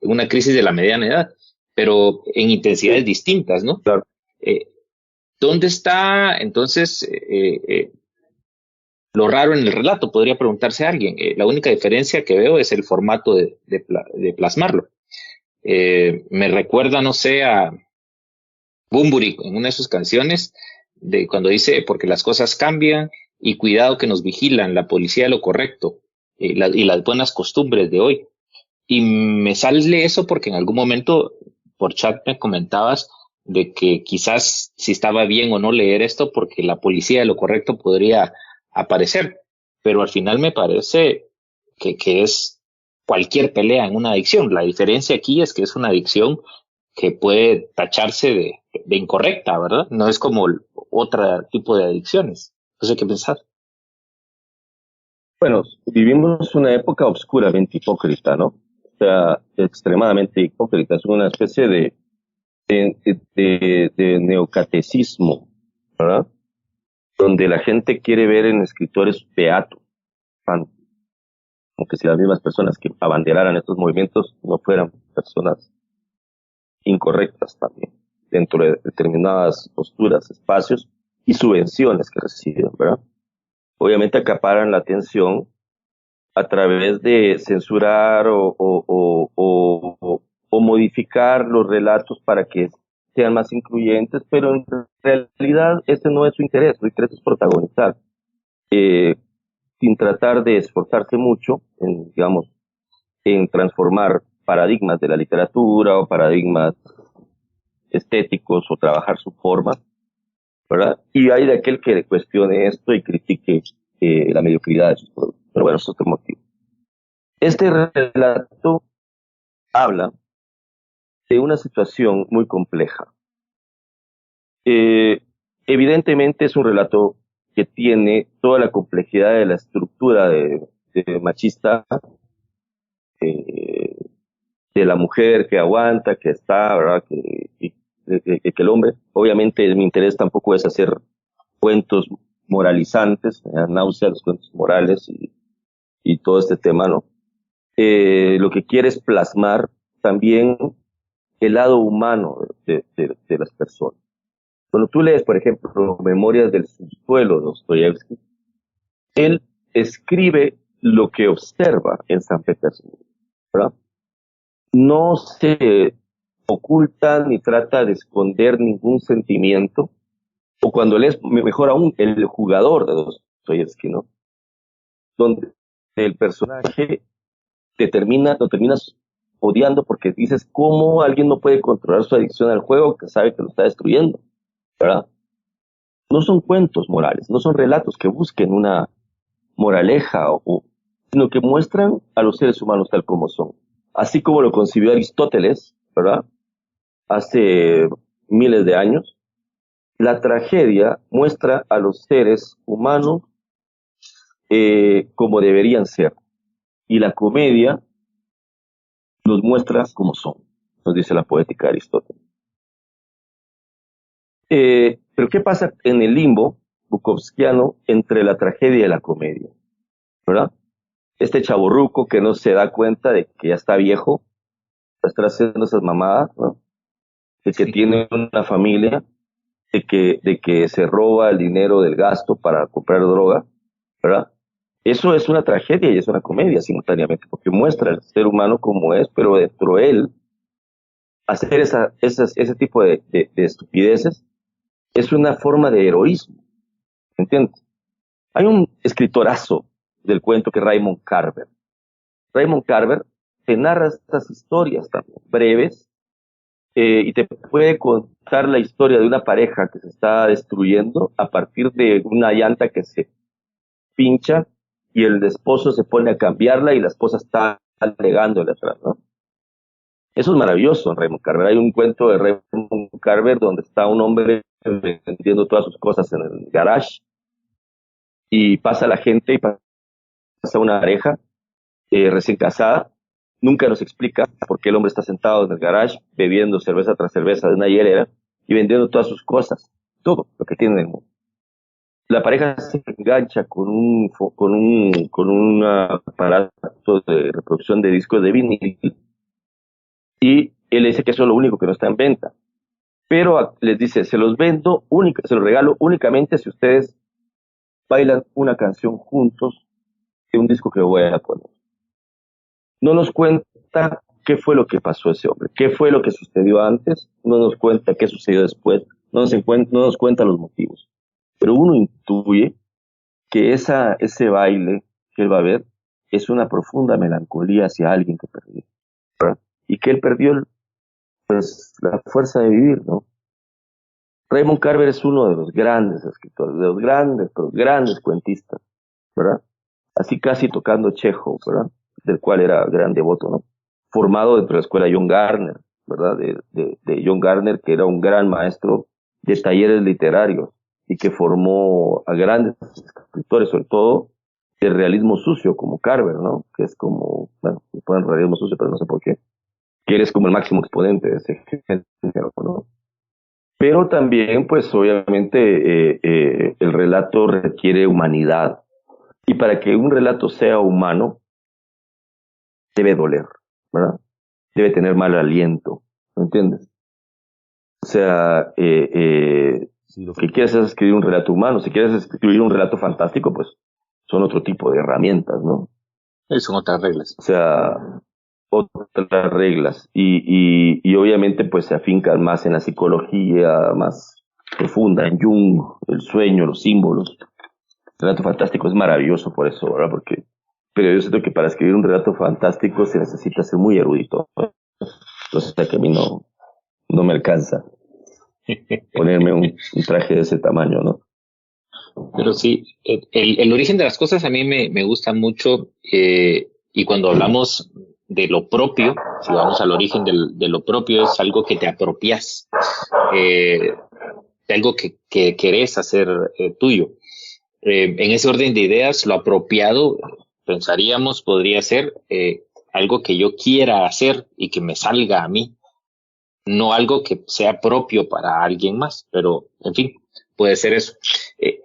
A: una crisis de la mediana edad, pero en intensidades distintas, ¿no?
B: Claro.
A: Eh, ¿Dónde está entonces lo raro en el relato? Podría preguntarse alguien. La única diferencia que veo es el formato de plasmarlo. Me recuerda, no sé, a Bunbury en una de sus canciones, de cuando dice, porque las cosas cambian y cuidado que nos vigilan, la policía de lo correcto, y las buenas costumbres de hoy. Y me sale eso porque en algún momento por chat me comentabas de que quizás si estaba bien o no leer esto porque la policía de lo correcto podría aparecer. Pero al final me parece que es cualquier pelea en una adicción. La diferencia aquí es que es una adicción que puede tacharse de incorrecta, ¿verdad? No es como otro tipo de adicciones. No sé qué pensar.
B: Bueno, vivimos una época obscuramente hipócrita, ¿no? O sea, extremadamente hipócrita. Es una especie de neocatecismo, ¿verdad? Donde la gente quiere ver en escritores beatos, santos, como que si las mismas personas que abanderaran estos movimientos no fueran personas incorrectas también, dentro de determinadas posturas, espacios, y subvenciones que reciben, ¿verdad? Obviamente acaparan la atención a través de censurar o modificar los relatos para que sean más incluyentes, pero en realidad ese no es su interés es protagonizar, sin tratar de esforzarse mucho en, digamos, en transformar paradigmas de la literatura o paradigmas estéticos o trabajar su forma, ¿verdad? Y hay de aquel que cuestione esto y critique la mediocridad de sus productos. Pero bueno, eso es otro motivo. Este relato habla de una situación muy compleja. Evidentemente es un relato que tiene toda la complejidad de la estructura de machista, eh, de la mujer que aguanta, que está, ¿verdad? Que el hombre, obviamente mi interés tampoco es hacer cuentos moralizantes, me da náusea los cuentos morales y todo este tema, ¿no? Lo que quiere es plasmar también el lado humano de las personas. Cuando tú lees, por ejemplo, Memorias del subsuelo de Dostoyevsky, él escribe lo que observa en San Petersburgo, ¿verdad? No se oculta ni trata de esconder ningún sentimiento, o cuando lees, mejor aún, El jugador de Dostoyevsky, ¿no? Donde el personaje lo terminas odiando porque dices, ¿cómo alguien no puede controlar su adicción al juego que sabe que lo está destruyendo? ¿Verdad? No son cuentos morales, no son relatos que busquen una moraleja, sino que muestran a los seres humanos tal como son. Así como lo concibió Aristóteles, ¿verdad? Hace miles de años, la tragedia muestra a los seres humanos como deberían ser, y la comedia los muestra como son, nos dice la poética de Aristóteles. Pero ¿qué pasa en el limbo bukowskiano entre la tragedia y la comedia? ¿Verdad? Este chavorruco que no se da cuenta de que ya está viejo, está haciendo esas mamadas, ¿no? De que tiene una familia, de que se roba el dinero del gasto para comprar droga, ¿verdad? Eso es una tragedia y es una comedia simultáneamente, porque muestra al ser humano como es, pero dentro de él, hacer ese tipo de estupideces es una forma de heroísmo, ¿entiendes? Hay un escritorazo del cuento que es Raymond Carver. Raymond Carver te narra estas historias también breves, y te puede contar la historia de una pareja que se está destruyendo a partir de una llanta que se pincha y el esposo se pone a cambiarla y la esposa está alegándole atrás, ¿no? Eso es maravilloso en Raymond Carver. Hay un cuento de Raymond Carver donde está un hombre vendiendo todas sus cosas en el garage y pasa la gente y pasa una pareja recién casada. Nunca nos explica por qué el hombre está sentado en el garage bebiendo cerveza tras cerveza de una hielera y vendiendo todas sus cosas, todo lo que tiene en el mundo. La pareja se engancha con un aparato de reproducción de discos de vinil y él dice que eso es lo único que no está en venta. Pero les dice, se los regalo únicamente si ustedes bailan una canción juntos de un disco que voy a poner. No nos cuenta qué fue lo que pasó a ese hombre, qué fue lo que sucedió antes, no nos cuenta qué sucedió después, no nos cuenta los motivos. Pero uno intuye que ese baile que él va a ver es una profunda melancolía hacia alguien que perdió, ¿verdad? Y que él perdió, pues, la fuerza de vivir, ¿no? Raymond Carver es uno de los grandes escritores, de los grandes cuentistas, ¿verdad? Así casi tocando Chekhov, ¿verdad? Del cual era gran devoto, ¿no? Formado dentro de la escuela John Garner, ¿verdad? De John Garner, que era un gran maestro de talleres literarios y que formó a grandes escritores, sobre todo de realismo sucio, como Carver, ¿no? Que es como, bueno, se ponen realismo sucio, pero no sé por qué, que eres como el máximo exponente de ese género, ¿no? Pero también, pues obviamente, el relato requiere humanidad. Y para que un relato sea humano, debe doler, ¿verdad? Debe tener mal aliento, ¿me entiendes? O sea, Si lo que quieres es escribir un relato humano, si quieres escribir un relato fantástico, pues son otro tipo de herramientas, ¿no?
A: Son otras reglas.
B: O sea, otras reglas. Y obviamente pues se afincan más en la psicología más profunda, en Jung, el sueño, los símbolos. El relato fantástico es maravilloso por eso, ¿verdad? Pero yo siento que para escribir un relato fantástico se necesita ser muy erudito, ¿no? Entonces que a mí no me alcanza ponerme un traje de ese tamaño, ¿no?
A: Pero sí, el origen de las cosas a mí me gusta mucho, y cuando hablamos de lo propio, si vamos al origen de lo propio, es algo que te apropias, de algo que querés hacer tuyo. En ese orden de ideas, lo apropiado, pensaríamos, podría ser algo que yo quiera hacer y que me salga a mí, no algo que sea propio para alguien más, pero en fin, puede ser eso. Eh,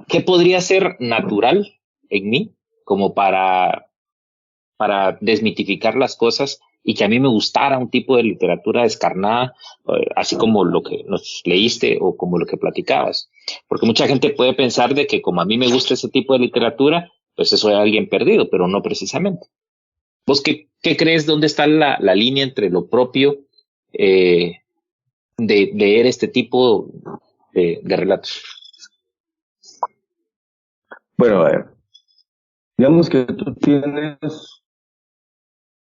A: ¿Qué podría ser natural en mí como para desmitificar las cosas y que a mí me gustara un tipo de literatura descarnada, así como lo que nos leíste o como lo que platicabas? Porque mucha gente puede pensar de que como a mí me gusta ese tipo de literatura, pues soy alguien perdido, pero no precisamente. ¿Vos qué crees? ¿Dónde está la línea entre lo propio eh, de leer este tipo de relatos?
B: Bueno, a ver, digamos que tú tienes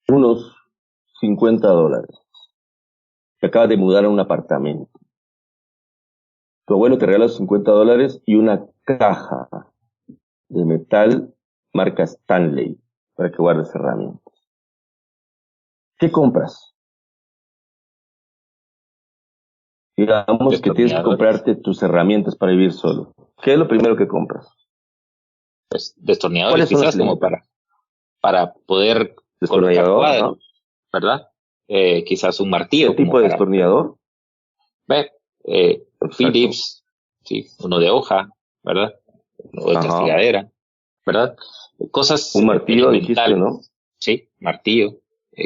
B: unos $50. Te acabas de mudar a un apartamento. Tu abuelo te regala los $50 y una caja de metal marca Stanley para que guardes herramientas. ¿Qué compras? Digamos que tienes que
A: Destornilladores.
B: comprarte tus herramientas para vivir solo. ¿Qué es lo primero que compras?
A: Pues destornilladores
B: ¿Cuáles son las
A: quizás
B: que
A: como
B: necesitas?
A: para poder colocar
B: Destornillador, ajá.
A: cuadros, ¿verdad? Quizás un
B: ¿Qué
A: martillo como
B: tipo de
A: para
B: destornillador?
A: ver,
B: Exacto.
A: Phillips, sí, uno de hoja, ¿verdad? Uno de
B: Ajá.
A: castigadera, ¿verdad? Cosas
B: Un martillo, dijiste,
A: elementales,
B: ¿no?
A: sí, martillo,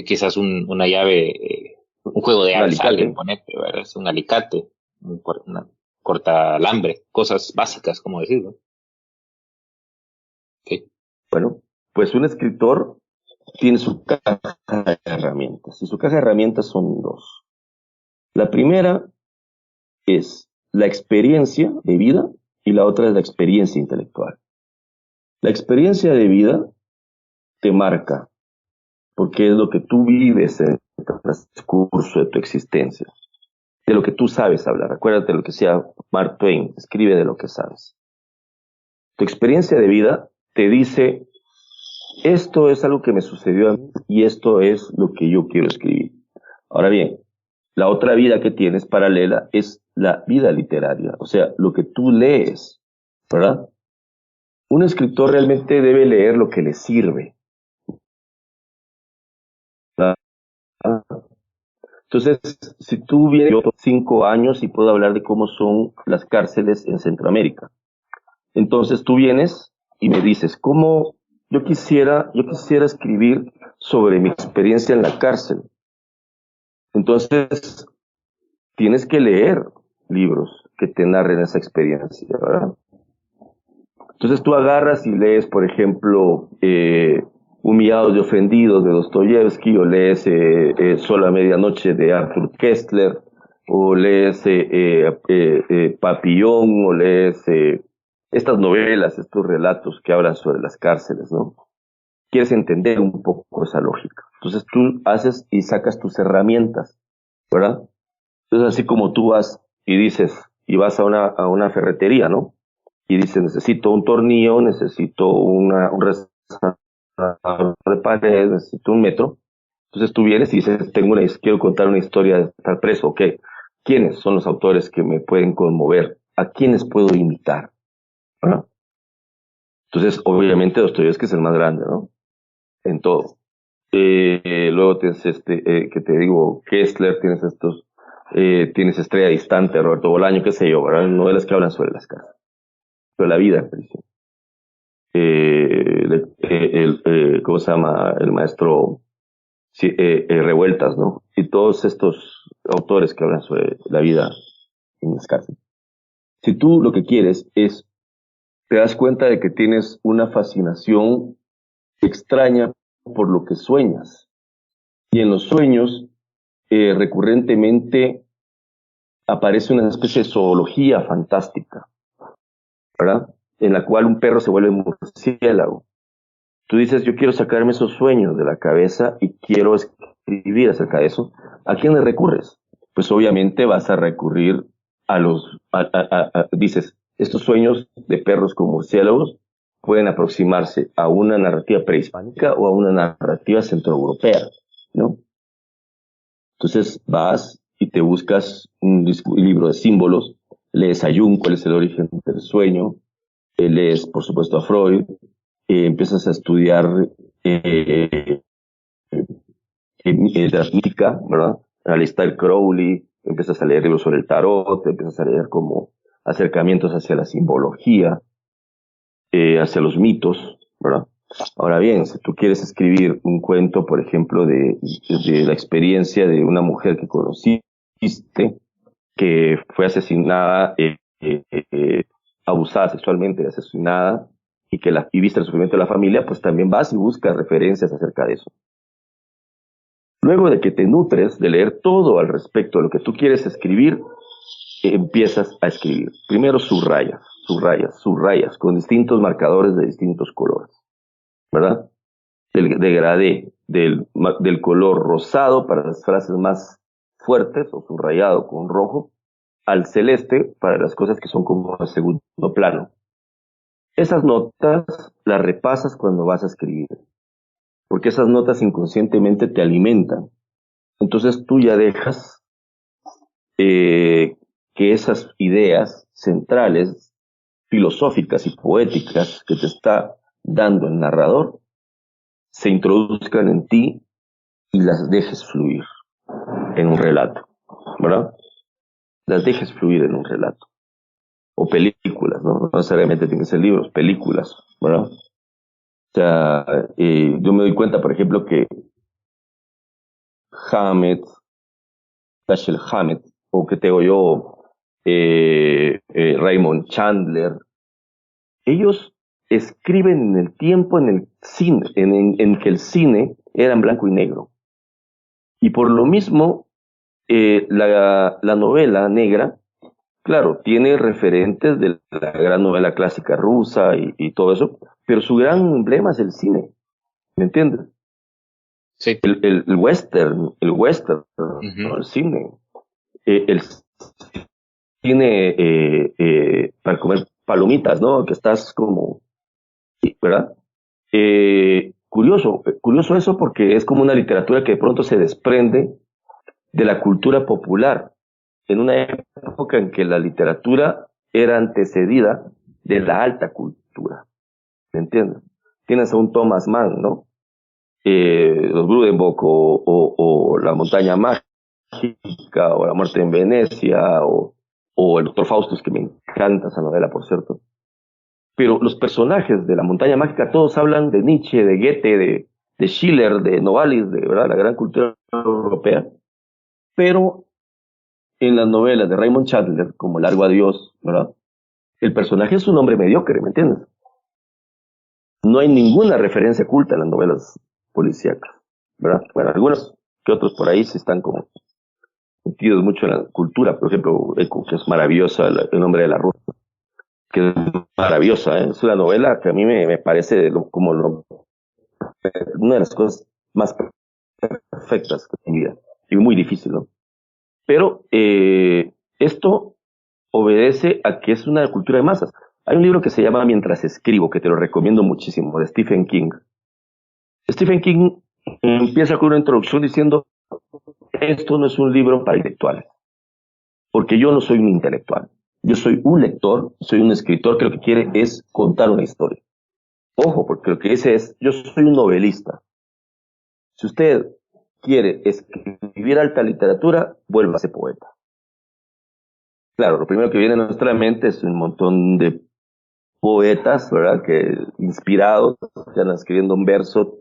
A: quizás una llave, un juego de
B: Un
A: llaves, alguien,
B: alicate.
A: ponete, ¿verdad? Es un alicate, una corta alambre, cosas básicas, como decirlo. Sí,
B: Bueno, pues un escritor tiene su caja de herramientas. Y su caja de herramientas son dos. La primera es la experiencia de vida y la otra es la experiencia intelectual. La experiencia de vida te marca porque es lo que tú vives en el transcurso de tu existencia, de lo que tú sabes hablar. Acuérdate de lo que decía Mark Twain, escribe de lo que sabes. Tu experiencia de vida te dice, esto es algo que me sucedió a mí y esto es lo que yo quiero escribir. Ahora bien, la otra vida que tienes paralela es la vida literaria, o sea, lo que tú lees, ¿verdad? Un escritor realmente debe leer lo que le sirve, ¿verdad? Entonces, si tú vienes, yo tengo 5 años y puedo hablar de cómo son las cárceles en Centroamérica. Entonces tú vienes y me dices, ¿cómo yo quisiera escribir sobre mi experiencia en la cárcel? Entonces, tienes que leer libros que te narren esa experiencia, ¿verdad? Entonces tú agarras y lees, por ejemplo, Humillados y Ofendidos de Dostoyevsky, o lees Solo a Medianoche de Arthur Koestler, o lees Papillón, o lees estas novelas, estos relatos que hablan sobre las cárceles, ¿no? Quieres entender un poco esa lógica. Entonces tú haces y sacas tus herramientas, ¿verdad? Entonces así como tú vas y dices, y vas a una ferretería, ¿no? Y dices, necesito un tornillo, necesito un resaltador de pared, necesito un metro. Entonces tú vienes y dices, quiero contar una historia de estar preso, ¿ok? ¿Quiénes son los autores que me pueden conmover? ¿A quiénes puedo imitar? ¿Ah? Entonces, obviamente, Dostoyevsky es el más grande, ¿no? En todo. Luego tienes que te digo, Kessler, tienes Estrella Distante, Roberto Bolaño, qué sé yo, ¿verdad? Novelas que hablan sobre las casas, sobre la vida en prisión. ¿Cómo se llama? El maestro sí, Revueltas, ¿no? Y todos estos autores que hablan sobre la vida en las cárceles. Si tú lo que quieres es, te das cuenta de que tienes una fascinación extraña por lo que sueñas. Y en los sueños, recurrentemente aparece una especie de zoología fantástica, ¿verdad? En la cual un perro se vuelve murciélago. Tú dices, yo quiero sacarme esos sueños de la cabeza y quiero escribir acerca de eso. ¿A quién le recurres? Pues obviamente vas a recurrir dices, estos sueños de perros con murciélagos pueden aproximarse a una narrativa prehispánica o a una narrativa centroeuropea, ¿no? Entonces vas y te buscas un libro de símbolos, lees a Jung, cuál es el origen del sueño, lees, por supuesto, a Freud, empiezas a estudiar de la mística, ¿verdad? Aleister Crowley, empiezas a leer libros sobre el tarot, empiezas a leer como acercamientos hacia la simbología, hacia los mitos, ¿verdad? Ahora bien, si tú quieres escribir un cuento, por ejemplo, de la experiencia de una mujer que conociste, que fue asesinada, abusada sexualmente, asesinada, y viste el sufrimiento de la familia, pues también vas y buscas referencias acerca de eso. Luego de que te nutres de leer todo al respecto de lo que tú quieres escribir, empiezas a escribir. Primero subrayas, con distintos marcadores de distintos colores, ¿verdad? Del degradé, del color rosado para las frases más fuertes, o subrayado con rojo, al celeste para las cosas que son como a segundo plano. Esas notas las repasas cuando vas a escribir, porque esas notas inconscientemente te alimentan. Entonces tú ya dejas que esas ideas centrales, filosóficas y poéticas que te está dando el narrador, se introduzcan en ti y las dejes fluir en un relato, ¿verdad? Las dejes fluir en un relato. O películas, ¿no? No necesariamente tienen que ser libros, películas, ¿verdad? O sea, yo me doy cuenta, por ejemplo, que Dashiell Hammett, o que tengo yo, Raymond Chandler, ellos escriben en el tiempo en el cine, en que el cine era en blanco y negro. Y por lo mismo, la novela negra, claro, tiene referentes de la gran novela clásica rusa y todo eso, pero su gran emblema es el cine, ¿me entiendes?
A: Sí.
B: El western, ¿no? El cine. El cine para comer palomitas, ¿no? Que estás como, ¿verdad? Curioso eso porque es como una literatura que de pronto se desprende de la cultura popular, en una época en que la literatura era antecedida de la alta cultura, ¿me entiendes? Tienes a un Thomas Mann, ¿no? Los Grudenbock o La montaña mágica o La muerte en Venecia o El doctor Faustus, que me encanta esa novela, por cierto. Pero los personajes de La montaña mágica todos hablan de Nietzsche, de Goethe, de Schiller, de Novalis, de ¿verdad? La gran cultura europea. Pero en las novelas de Raymond Chandler, como Largo Adiós, ¿verdad? El personaje es un hombre mediocre, ¿me entiendes? No hay ninguna referencia culta en las novelas policíacas, ¿verdad? Bueno, algunos que otros por ahí sí están como metidos mucho en la cultura, por ejemplo, Eco, que es maravillosa, El nombre de la ruta, que es maravillosa, ¿eh? Es una novela que a mí me parece una de las cosas más perfectas que en mi vida, y muy difícil, ¿no? Pero esto obedece a que es una cultura de masas. Hay un libro que se llama Mientras escribo, que te lo recomiendo muchísimo, de Stephen King. Stephen King empieza con una introducción diciendo, esto no es un libro para intelectuales, porque yo no soy un intelectual. Yo soy un lector, soy un escritor que lo que quiere es contar una historia. Ojo, porque lo que dice es, yo soy un novelista. Si usted quiere escribir alta literatura, vuélvase poeta. Claro, lo primero que viene a nuestra mente es un montón de poetas, ¿verdad? Que inspirados, que andan escribiendo un verso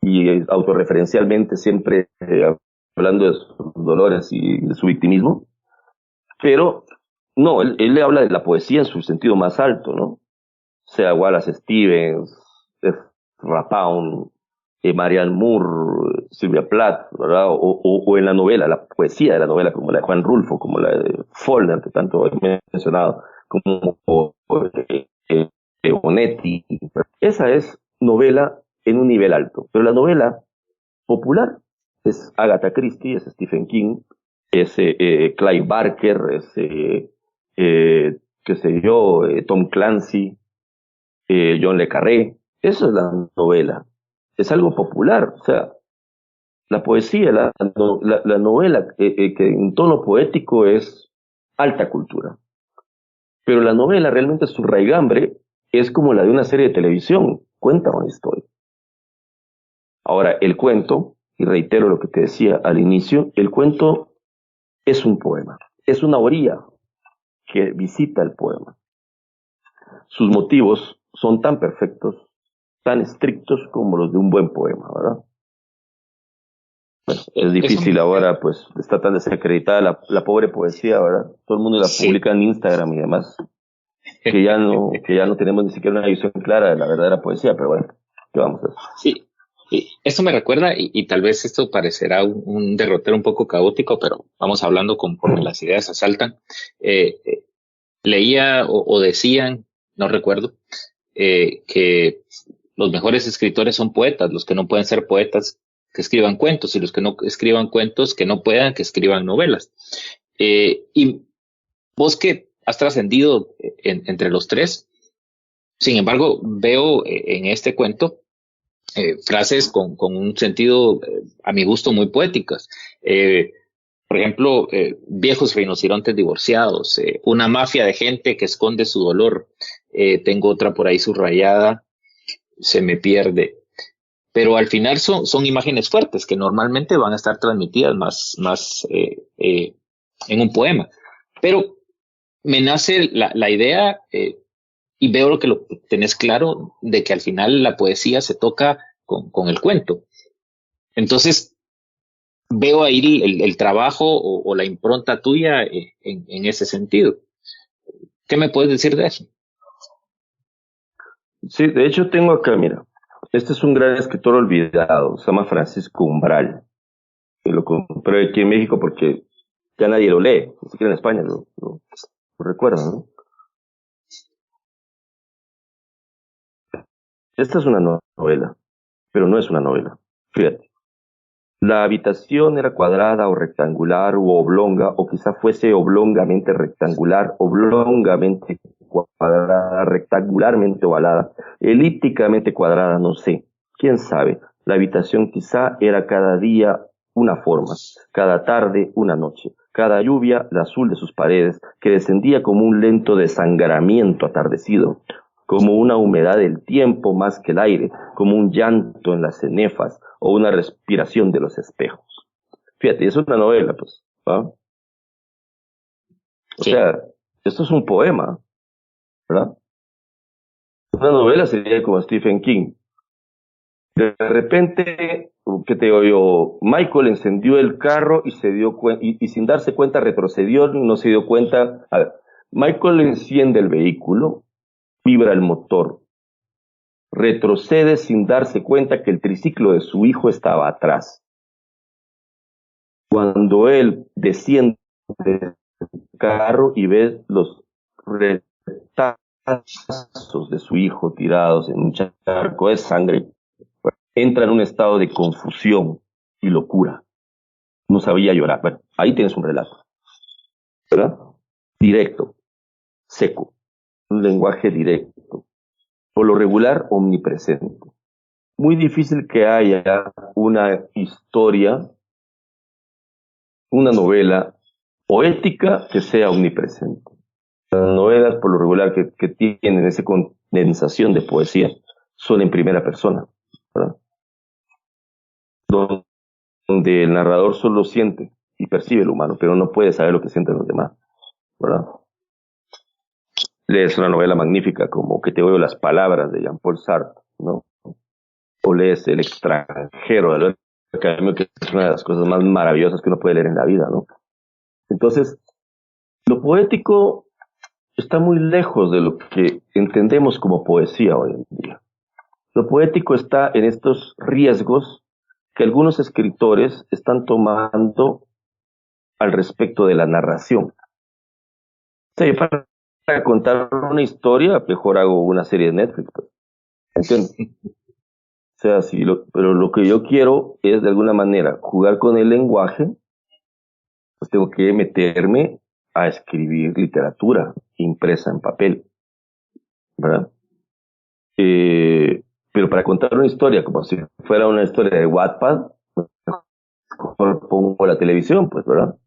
B: y autorreferencialmente siempre hablando de sus dolores y de su victimismo. Pero No, él le habla de la poesía en su sentido más alto, ¿no? Sea Wallace Stevens, Rapound, Marianne Moore, Sylvia Plath, ¿verdad? O en la novela, la poesía de la novela, como la de Juan Rulfo, como la de Faulkner, que tanto he mencionado, como Bonetti. Esa es novela en un nivel alto, pero la novela popular es Agatha Christie, es Stephen King, es Clive Barker, es, qué sé yo, Tom Clancy, John le Carré. Eso es la novela. Es algo popular. O sea, la poesía, la novela, que en tono poético es alta cultura. Pero la novela realmente su raigambre es como la de una serie de televisión. Cuenta una historia. Ahora, el cuento, y reitero lo que te decía al inicio, el cuento es un poema. Es una orilla que visita el poema. Sus motivos son tan perfectos, tan estrictos como los de un buen poema, ¿verdad? Bueno, es difícil ahora, pues, está tan desacreditada la pobre poesía, ¿verdad? Todo el mundo la publica en Instagram y demás, que ya no tenemos ni siquiera una visión clara de la verdadera poesía, pero bueno, ¿qué vamos a hacer?
A: Sí, y esto me recuerda, y tal vez esto parecerá un derrotero un poco caótico, pero vamos hablando conforme las ideas asaltan. Leía o decían, no recuerdo, que los mejores escritores son poetas, los que no pueden ser poetas que escriban cuentos, y los que no escriban cuentos que no puedan que escriban novelas. Y vos que has trascendido entre los tres, sin embargo, veo en este cuento frases con un sentido, a mi gusto, muy poéticas. Por ejemplo, viejos rinocerontes divorciados, una mafia de gente que esconde su dolor. Tengo otra por ahí subrayada, se me pierde. Pero al final son imágenes fuertes que normalmente van a estar transmitidas más en un poema. Pero me nace la idea, y veo lo tenés claro, de que al final la poesía se toca con el cuento. Entonces, veo ahí el trabajo o la impronta tuya en ese sentido. ¿Qué me puedes decir de eso?
B: Sí, de hecho tengo acá, mira, este es un gran escritor olvidado, se llama Francisco Umbral, que lo compré aquí en México porque ya nadie lo lee, ni siquiera en España lo recuerdan, ¿no? Esta es una novela, pero no es una novela. Fíjate. La habitación era cuadrada o rectangular u oblonga, o quizá fuese oblongamente rectangular, oblongamente cuadrada, rectangularmente ovalada, elípticamente cuadrada, no sé. ¿Quién sabe? La habitación quizá era cada día una forma, cada tarde una noche, cada lluvia el azul de sus paredes, que descendía como un lento desangramiento atardecido, como una humedad del tiempo más que el aire, como un llanto en las cenefas o una respiración de los espejos. Fíjate, es una novela, pues, ¿va? O sea, esto es un poema, ¿verdad? Una novela sería como Stephen King. De repente, ¿qué te digo yo? Michael encendió el carro y se dio cuenta, y sin darse cuenta retrocedió, no se dio cuenta. A ver, Michael enciende el vehículo, vibra el motor, retrocede sin darse cuenta que el triciclo de su hijo estaba atrás. Cuando él desciende del carro y ve los retazos de su hijo tirados en un charco de sangre, entra en un estado de confusión y locura. No sabía llorar. Bueno, ahí tienes un relato, ¿verdad? Directo, seco, un lenguaje directo, por lo regular omnipresente. Muy difícil que haya una historia, una novela poética que sea omnipresente. Las novelas, por lo regular, que tienen esa condensación de poesía, son en primera persona, ¿verdad? Donde el narrador solo siente y percibe lo humano, pero no puede saber lo que sienten los demás, ¿verdad? Lees una novela magnífica como Que te oigo las palabras de Jean-Paul Sartre, ¿no? O lees El extranjero de Albert Camus, que es una de las cosas más maravillosas que uno puede leer en la vida, ¿no? Entonces, lo poético está muy lejos de lo que entendemos como poesía hoy en día. Lo poético está en estos riesgos que algunos escritores están tomando al respecto de la narración. O sea, yo para contar una historia, mejor hago una serie de Netflix, pues. ¿Entiendes? O sea, pero lo que yo quiero es de alguna manera jugar con el lenguaje, pues tengo que meterme a escribir literatura impresa en papel, ¿verdad? Pero para contar una historia, como si fuera una historia de Wattpad, mejor pongo la televisión, pues, ¿verdad? O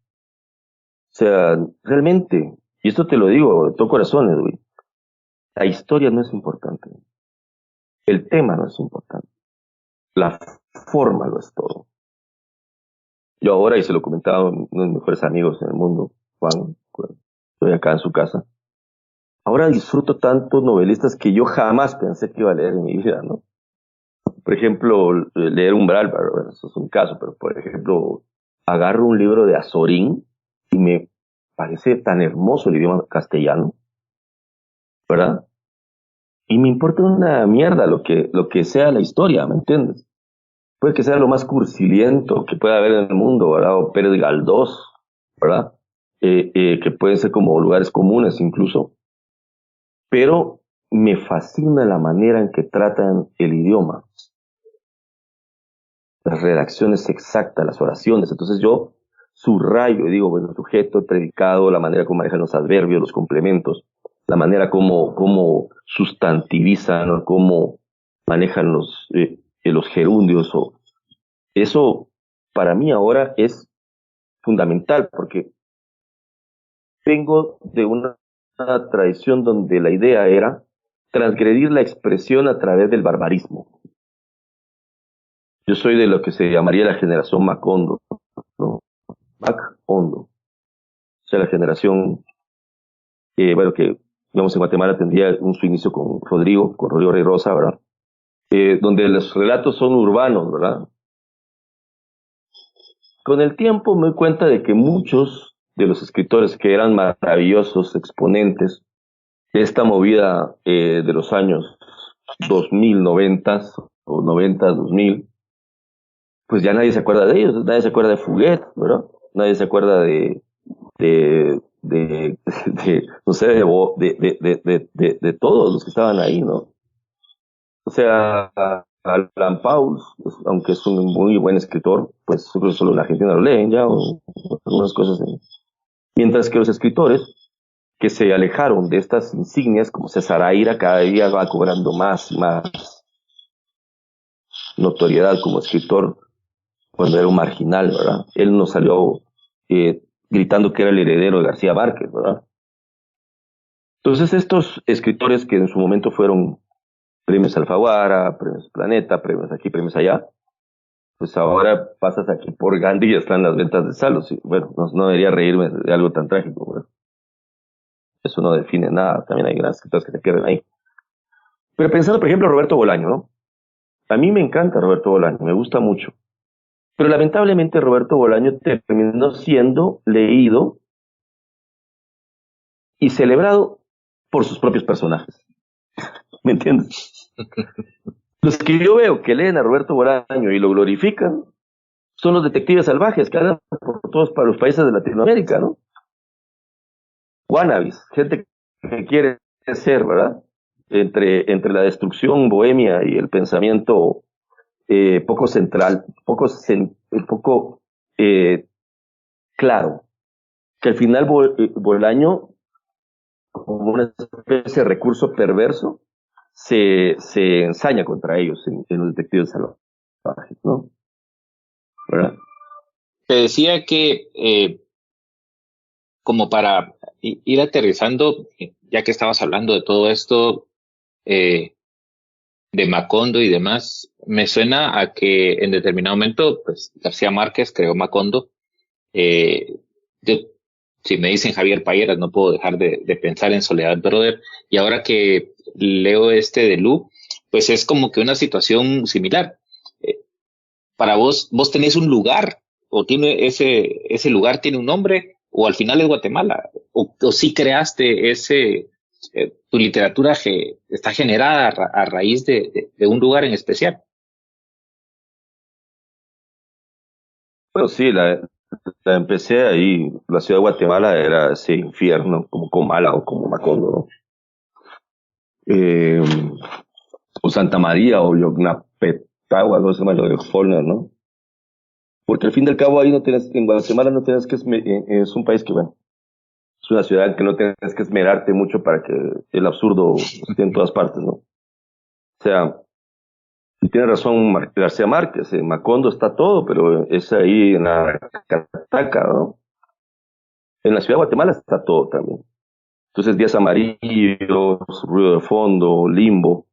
B: sea, realmente, y esto te lo digo de todo corazón, Edwin, la historia no es importante, el tema no es importante, la forma lo es todo. Yo ahora, y se lo comentaba a uno de mis mejores amigos en el mundo, Juan, estoy acá en su casa, ahora disfruto tantos novelistas que yo jamás pensé que iba a leer en mi vida, ¿no? Por ejemplo, leer Umbral, bueno, eso es un caso, pero por ejemplo, agarro un libro de Azorín y me parece tan hermoso el idioma castellano, ¿verdad? Y me importa una mierda lo que sea la historia, ¿me entiendes? Puede que sea lo más cursiliento que pueda haber en el mundo, ¿verdad? O Pérez Galdós, ¿verdad? Que pueden ser como lugares comunes incluso, pero me fascina la manera en que tratan el idioma, las redacciones exactas, las oraciones. Entonces yo subrayo y digo, bueno, el sujeto, el predicado, la manera como manejan los adverbios, los complementos, la manera como sustantivizan, ¿no? Cómo manejan los gerundios. Eso para mí ahora es fundamental porque vengo de una tradición donde la idea era transgredir la expresión a través del barbarismo. Yo soy de lo que se llamaría la generación Macondo, ¿no? Mac-Hondo. O sea, la generación, bueno, que, digamos, en Guatemala tendría su inicio con Rodrigo Rey Rosa, ¿verdad? Donde los relatos son urbanos, ¿verdad? Con el tiempo me doy cuenta de que muchos de los escritores que eran maravillosos exponentes de esta movida de los años 2000, 90 o 90, 2000, pues ya nadie se acuerda de ellos, nadie se acuerda de Fuguet, ¿verdad? Nadie se acuerda no sé, de todos los que estaban ahí, ¿no? O sea, Alan Pauls, pues, aunque es un muy buen escritor, pues solo la Argentina lo leen ya, o algunas cosas. Mientras que los escritores que se alejaron de estas insignias, como César Aira, cada día va cobrando más y más notoriedad como escritor cuando era un marginal, ¿verdad? Él no salió gritando que era el heredero de García Márquez, ¿verdad? Entonces estos escritores que en su momento fueron premios Alfaguara, premios Planeta, premios aquí, premios allá, pues ahora pasas aquí por Gandhi y están las ventas de Salos. Y bueno, no debería reírme de algo tan trágico, ¿verdad? Eso no define nada, también hay grandes escritores que se quedan ahí. Pero pensando, por ejemplo, Roberto Bolaño, ¿no? A mí me encanta Roberto Bolaño, me gusta mucho. Pero lamentablemente Roberto Bolaño terminó siendo leído y celebrado por sus propios personajes. ¿Me entiendes? Los que yo veo que leen a Roberto Bolaño y lo glorifican son los detectives salvajes que andan por todos para los países de Latinoamérica, ¿no? Wannabes, gente que quiere ser, ¿verdad? Entre la destrucción bohemia y el pensamiento poco central, poco claro, que al final Bolaño, como una especie de recurso perverso, se ensaña contra ellos en los detectives salvajes, ¿no? ¿Verdad?
A: Te decía que como para ir aterrizando, ya que estabas hablando de todo esto, de Macondo y demás, me suena a que en determinado momento, pues García Márquez creó Macondo. Yo, si me dicen Javier Payeras, no puedo dejar de pensar en Soledad Brother. Y ahora que leo este de Lu, pues es como que una situación similar. Para vos tenés un lugar, o tiene ese lugar tiene un nombre, o al final es Guatemala, o si creaste tu literatura que está generada a raíz de un lugar en especial.
B: Bueno, sí, la empecé ahí. La ciudad de Guatemala era ese infierno, como Comala o como Macondo, ¿no? Eh, o Santa María o Yognapetagua, no sé más lo de Follner, ¿no? Porque al fin y al cabo ahí no tienes, en Guatemala no tienes que, es un país que, bueno, es una ciudad que no tienes que esmerarte mucho para que el absurdo esté en todas partes, ¿no? O sea, y tiene razón García Márquez, en Macondo está todo, pero es ahí en la Cataca, ¿no? En la ciudad de Guatemala está todo también. Entonces, Días Amarillos, Ruido de Fondo, Limbo,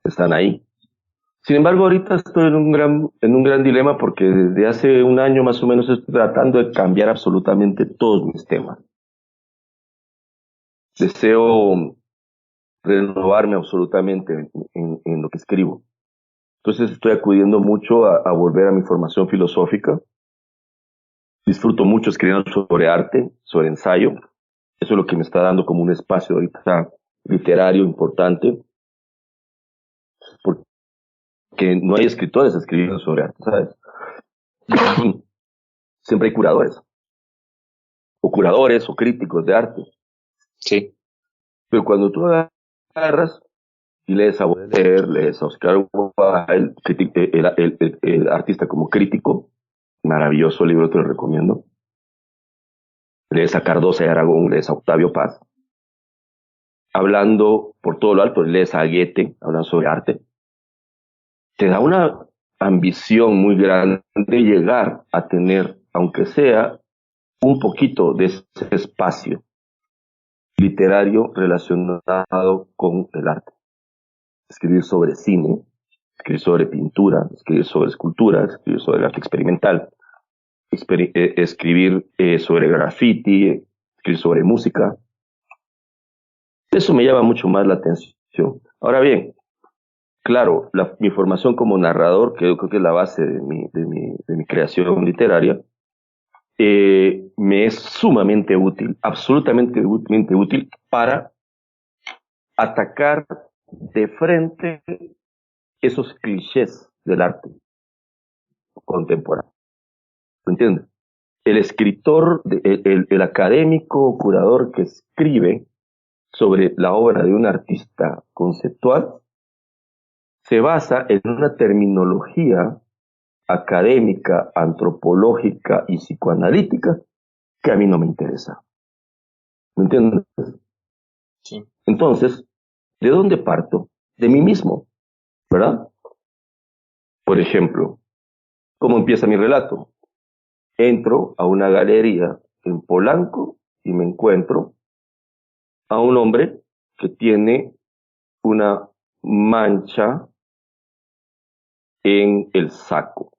B: están ahí. Sin embargo, ahorita estoy en un gran dilema porque desde hace un año más o menos estoy tratando de cambiar absolutamente todos mis temas. Deseo renovarme absolutamente en lo que escribo. Entonces estoy acudiendo mucho a volver a mi formación filosófica. Disfruto mucho escribiendo sobre arte, sobre ensayo. Eso es lo que me está dando como un espacio ahorita literario importante, porque no hay escritores escribiendo sobre arte, ¿sabes? Siempre hay curadores o críticos de arte.
A: Sí.
B: Pero cuando tú agarras y lees a Baudelaire, lees a Oscar Wilde, el artista como crítico, maravilloso libro, te lo recomiendo. Lees a Cardosa y Aragón, lees a Octavio Paz, hablando por todo lo alto, lees a Goethe, hablando sobre arte. Te da una ambición muy grande de llegar a tener, aunque sea un poquito de ese espacio literario relacionado con el arte. Escribir sobre cine, escribir sobre pintura, escribir sobre escultura, escribir sobre el arte experimental, escribir sobre graffiti, escribir sobre música. Eso me llama mucho más la atención. Ahora bien, claro, mi formación como narrador, que yo creo que es la base de mi creación literaria, me es sumamente útil, absolutamente útil para atacar de frente esos clichés del arte contemporáneo. ¿Entiendes? El escritor, el académico, curador que escribe sobre la obra de un artista conceptual se basa en una terminología académica, antropológica y psicoanalítica que a mí no me interesa. ¿Me entiendes?
A: Sí.
B: Entonces, ¿de dónde parto? De mí mismo, ¿verdad? Por ejemplo, ¿cómo empieza mi relato? Entro a una galería en Polanco y me encuentro a un hombre que tiene una mancha en el saco.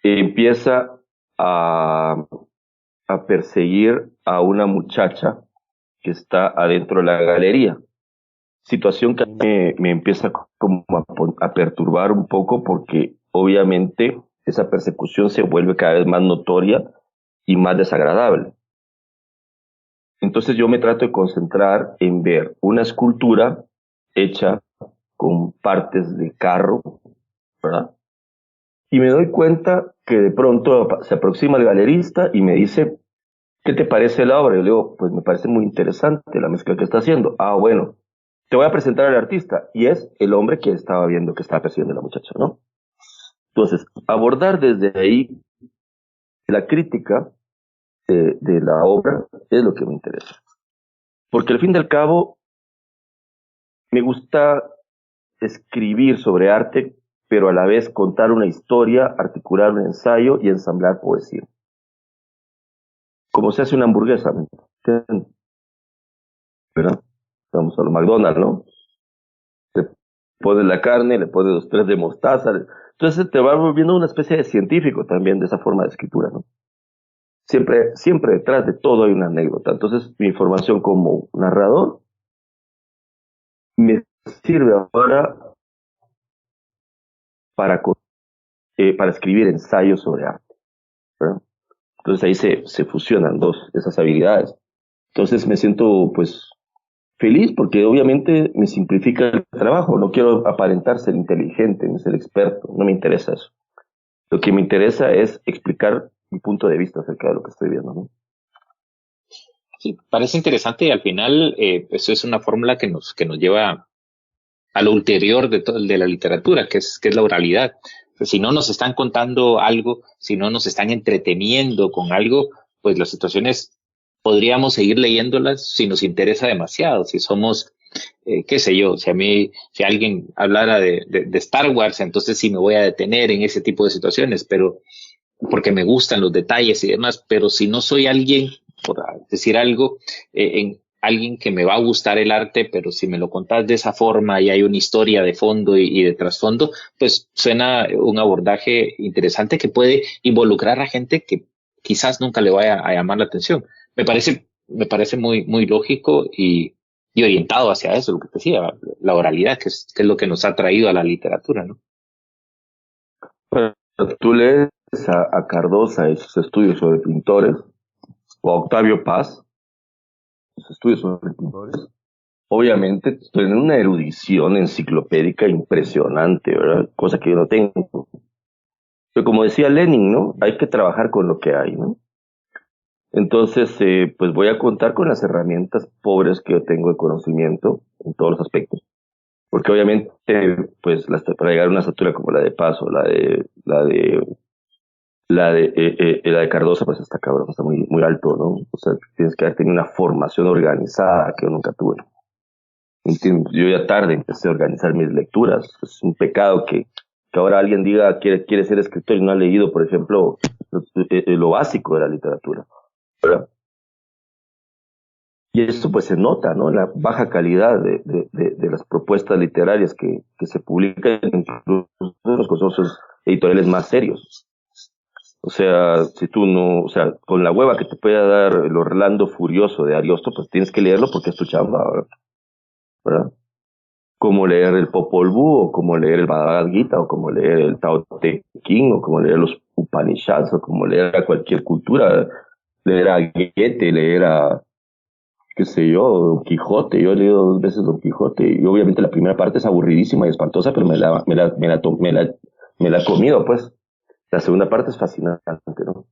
B: Empieza a, a perseguir a una muchacha que está adentro de la galería. Situación que me empieza como a perturbar un poco porque obviamente esa persecución se vuelve cada vez más notoria y más desagradable. Entonces yo me trato de concentrar en ver una escultura hecha con partes de carro, ¿verdad? Y me doy cuenta que de pronto se aproxima el galerista y me dice, ¿qué te parece la obra? Yo le digo, pues me parece muy interesante la mezcla que está haciendo. Ah, bueno, te voy a presentar al artista. Y es el hombre que estaba viendo que estaba persiguiendo a la muchacha, ¿no? Entonces, abordar desde ahí la crítica de la obra es lo que me interesa. Porque al fin y al cabo, me gusta escribir sobre arte, pero a la vez contar una historia, articular un ensayo y ensamblar poesía. Como se hace una hamburguesa, ¿me entiendes? ¿Verdad? Vamos a lo McDonald's, ¿no? Le pones la carne, le pones 2, 3 de mostaza. Entonces te va volviendo una especie de científico también de esa forma de escritura, ¿no? Siempre detrás de todo hay una anécdota. Entonces mi formación como narrador me sirve ahora para, para escribir ensayos sobre arte, ¿verdad? Entonces ahí se fusionan esas habilidades. Entonces me siento pues feliz porque obviamente me simplifica el trabajo. No quiero aparentar ser inteligente, ni ser experto, no me interesa eso. Lo que me interesa es explicar mi punto de vista acerca de lo que estoy viendo, ¿no?
A: Sí, parece interesante y al final eso es una fórmula que nos lleva a lo ulterior de la literatura, que es la oralidad. Si no nos están contando algo, si no nos están entreteniendo con algo, pues las situaciones podríamos seguir leyéndolas si nos interesa demasiado, si somos, qué sé yo, si alguien hablara de Star Wars, entonces sí me voy a detener en ese tipo de situaciones, pero porque me gustan los detalles y demás, pero si no soy alguien, por decir algo, en alguien que me va a gustar el arte, pero si me lo contás de esa forma y hay una historia de fondo y de trasfondo, pues suena un abordaje interesante que puede involucrar a gente que quizás nunca le vaya a llamar la atención. Me parece muy, muy lógico y orientado hacia eso, lo que te decía, la oralidad, que es lo que nos ha traído a la literatura, ¿no?
B: Bueno, tú lees a Cardosa y sus estudios sobre pintores, o a Octavio Paz, sus estudios sobre pintores, obviamente tienen una erudición enciclopédica impresionante, ¿verdad? Cosa que yo no tengo. Pero como decía Lenin, ¿no? Hay que trabajar con lo que hay, ¿no? Entonces, pues voy a contar con las herramientas pobres que yo tengo de conocimiento en todos los aspectos. Porque obviamente, pues, para llegar a una estatura como la de Paz o la de Cardosa, pues está cabrón, está muy, muy alto, ¿no? O sea, tienes que haber tenido una formación organizada que yo nunca tuve. ¿Entiendes? Yo ya tarde empecé a organizar mis lecturas. Es un pecado que ahora alguien diga quiere ser escritor y no ha leído, por ejemplo, lo básico de la literatura, ¿verdad? Y eso pues se nota, ¿no? La baja calidad de las propuestas literarias que se publican incluso en los consorcios editoriales más serios. O sea, si tú no, o sea, con la hueva que te pueda dar el Orlando Furioso de Ariosto, pues tienes que leerlo porque es tu chamba, ¿verdad? Como leer el Popol Vuh, o como leer el Bhagavad Gita, o como leer el Tao Te Ching, o como leer los Upanishads, o como leer a cualquier cultura, leer a Goethe, leer a, qué sé yo, Don Quijote. Yo he leído 2 veces Don Quijote, y obviamente la primera parte es aburridísima y espantosa, pero me la he comido, pues. La segunda parte es fascinante, ¿no?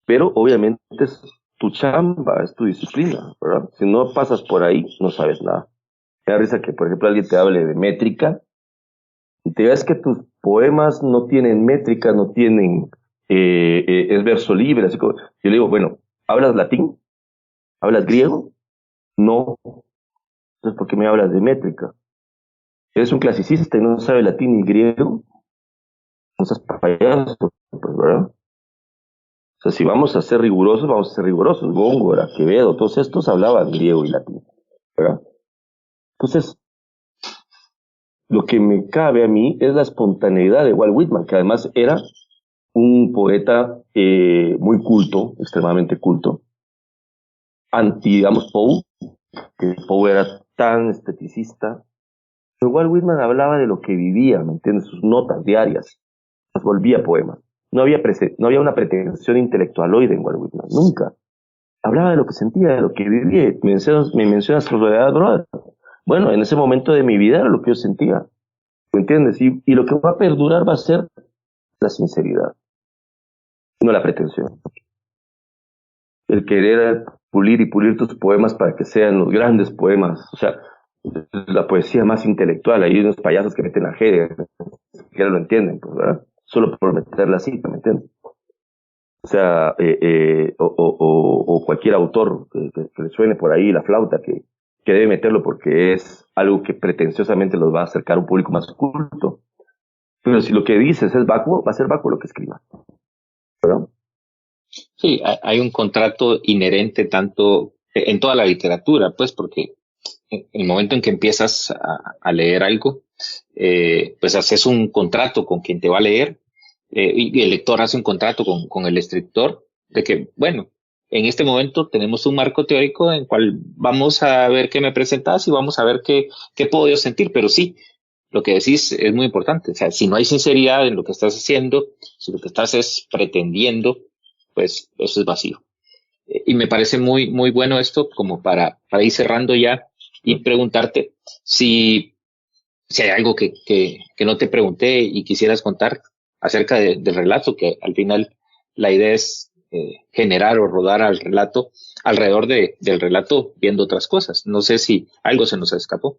B: Pero obviamente es tu chamba, es tu disciplina, ¿verdad? Si no pasas por ahí, no sabes nada. Me da risa que, por ejemplo, alguien te hable de métrica y te veas que tus poemas no tienen métrica, no tienen, es verso libre, así como, yo le digo, bueno, ¿hablas latín? ¿Hablas griego? No. Entonces, ¿por qué me hablas de métrica? Eres un clasicista y no sabes latín ni griego, no seas payaso, pues, ¿verdad? O sea, si vamos a ser rigurosos, vamos a ser rigurosos. Góngora, Quevedo, todos estos hablaban griego y latín, ¿verdad? Entonces, lo que me cabe a mí es la espontaneidad de Walt Whitman, que además era un poeta muy culto, extremadamente culto, anti, digamos, Poe, que Poe era tan esteticista. Pero Walt Whitman hablaba de lo que vivía, ¿me entiendes? Sus notas diarias, las volvía poemas. No había una pretensión intelectualoide en Walt Whitman, nunca. Hablaba de lo que sentía, de lo que vivía. Me mencionas Soledad Brother. Bueno, en ese momento de mi vida era lo que yo sentía, ¿me entiendes? Y lo que va a perdurar va a ser la sinceridad, no la pretensión. El querer pulir y pulir tus poemas para que sean los grandes poemas, o sea, la poesía más intelectual. Hay unos payasos que meten a Heidegger, que no lo entienden, pues, ¿verdad? Solo por meter la cita, ¿me entiendes? O sea, o cualquier autor que le suene por ahí la flauta, que debe meterlo porque es algo que pretenciosamente los va a acercar a un público más culto. Pero si lo que dices es vacuo, va a ser vacuo lo que escriba, ¿verdad?
A: Sí, hay un contrato inherente tanto en toda la literatura, pues, porque en el momento en que empiezas a leer algo, pues haces un contrato con quien te va a leer, y el lector hace un contrato con el escritor de que, bueno, en este momento tenemos un marco teórico en cual vamos a ver qué me presentas y vamos a ver qué puedo yo sentir, pero sí, lo que decís es muy importante. O sea, si no hay sinceridad en lo que estás haciendo, si lo que estás es pretendiendo, pues eso es vacío. Y me parece muy, muy bueno esto como para ir cerrando ya y preguntarte si hay algo que no te pregunté y quisieras contar acerca del relato, que al final la idea es generar o rodar al relato alrededor del relato viendo otras cosas. No sé si algo se nos escapó.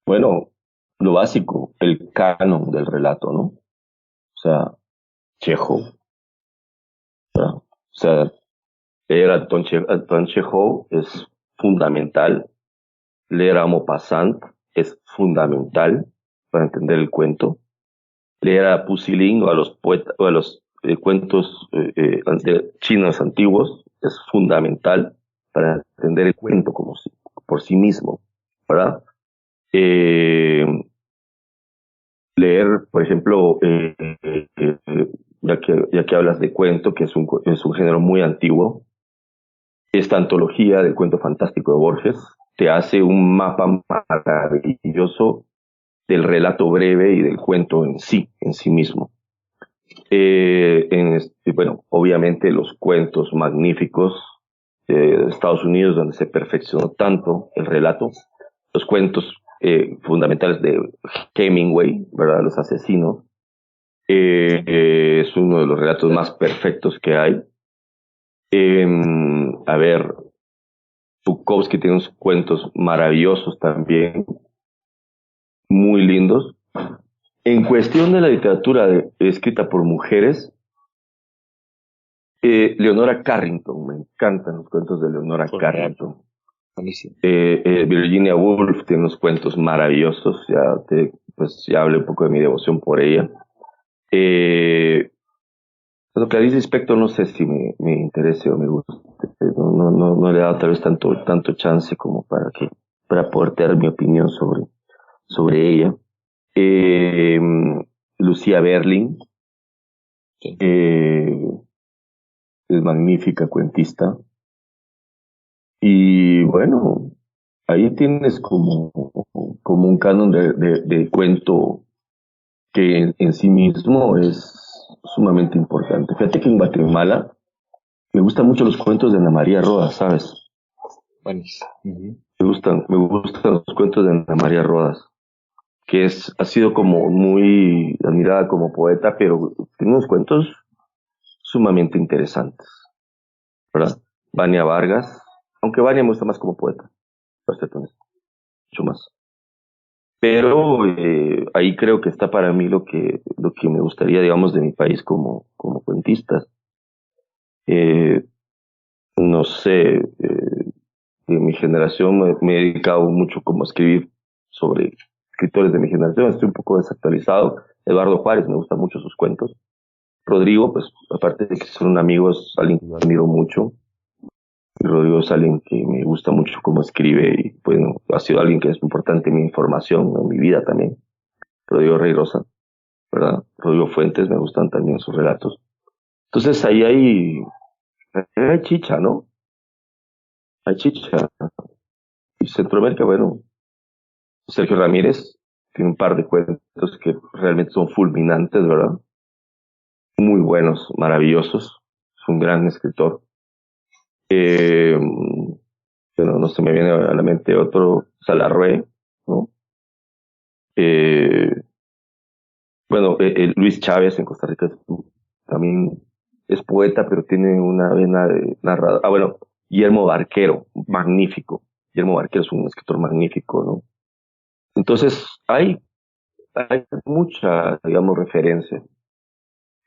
B: Bueno, lo básico, el canon del relato, ¿no? O sea, Chekhov, ¿verdad? O sea, leer a Anton Chekhov es fundamental. Leer a Maupassant es fundamental para entender el cuento. Leer a Pusilin o a los poetas o a los cuentos chinos antiguos es fundamental para entender el cuento como por sí mismo, ¿verdad? Eh, leer, por ejemplo, ya que hablas de cuento, que es un género muy antiguo, esta antología del cuento fantástico de Borges te hace un mapa maravilloso del relato breve y del cuento en sí mismo. Bueno, obviamente los cuentos magníficos de Estados Unidos, donde se perfeccionó tanto el relato, los cuentos fundamentales de Hemingway, ¿verdad? Los asesinos, es uno de los relatos más perfectos que hay. A ver, Bukowski tiene unos cuentos maravillosos también, muy lindos. En cuestión de la literatura escrita por mujeres, Leonora Carrington, me encantan los cuentos de Leonora Carrington.
A: Buenísimo.
B: Virginia Woolf tiene unos cuentos maravillosos, pues ya hablé un poco de mi devoción por ella. Lo que dice Spector no sé si me interese o me guste, no le he dado tal vez tanto chance como para poder tener mi opinión sobre ella. Lucía Berling, es magnífica cuentista. Y bueno, ahí tienes como un canon de cuento que en sí mismo es sumamente importante. Fíjate que en Guatemala me gustan mucho los cuentos de Ana María Rodas, ¿sabes?
A: Bueno, uh-huh.
B: Me gustan los cuentos de Ana María Rodas, que ha sido como muy admirada como poeta, pero tiene unos cuentos sumamente interesantes, ¿verdad? Vania Vargas, aunque Vania me gusta más como poeta, para ser honesto, mucho más. Pero ahí creo que está para mí lo que me gustaría, digamos, de mi país como cuentistas. No sé, de mi generación me he dedicado mucho como a escribir sobre escritores de mi generación, estoy un poco desactualizado. Eduardo Juárez, me gustan mucho sus cuentos. Rodrigo, pues aparte de que son un amigo, es alguien que yo admiro mucho. Rodrigo es alguien que me gusta mucho cómo escribe y bueno, ha sido alguien que es importante en mi información, en mi vida también. Rodrigo Rey Rosa, ¿verdad? Rodrigo Fuentes, me gustan también sus relatos. Entonces ahí hay chicha, ¿no? Hay chicha. Y Centroamérica, bueno, Sergio Ramírez tiene un par de cuentos que realmente son fulminantes, ¿verdad? Muy buenos, maravillosos. Es un gran escritor. Bueno, no se me viene a la mente otro, Salarrué, ¿no? Eh, bueno, Luis Chávez en Costa Rica también es poeta, pero tiene una vena de narrador. Ah, bueno, Guillermo Barquero, magnífico. Guillermo Barquero es un escritor magnífico, ¿no? Entonces, hay mucha, digamos, referencia.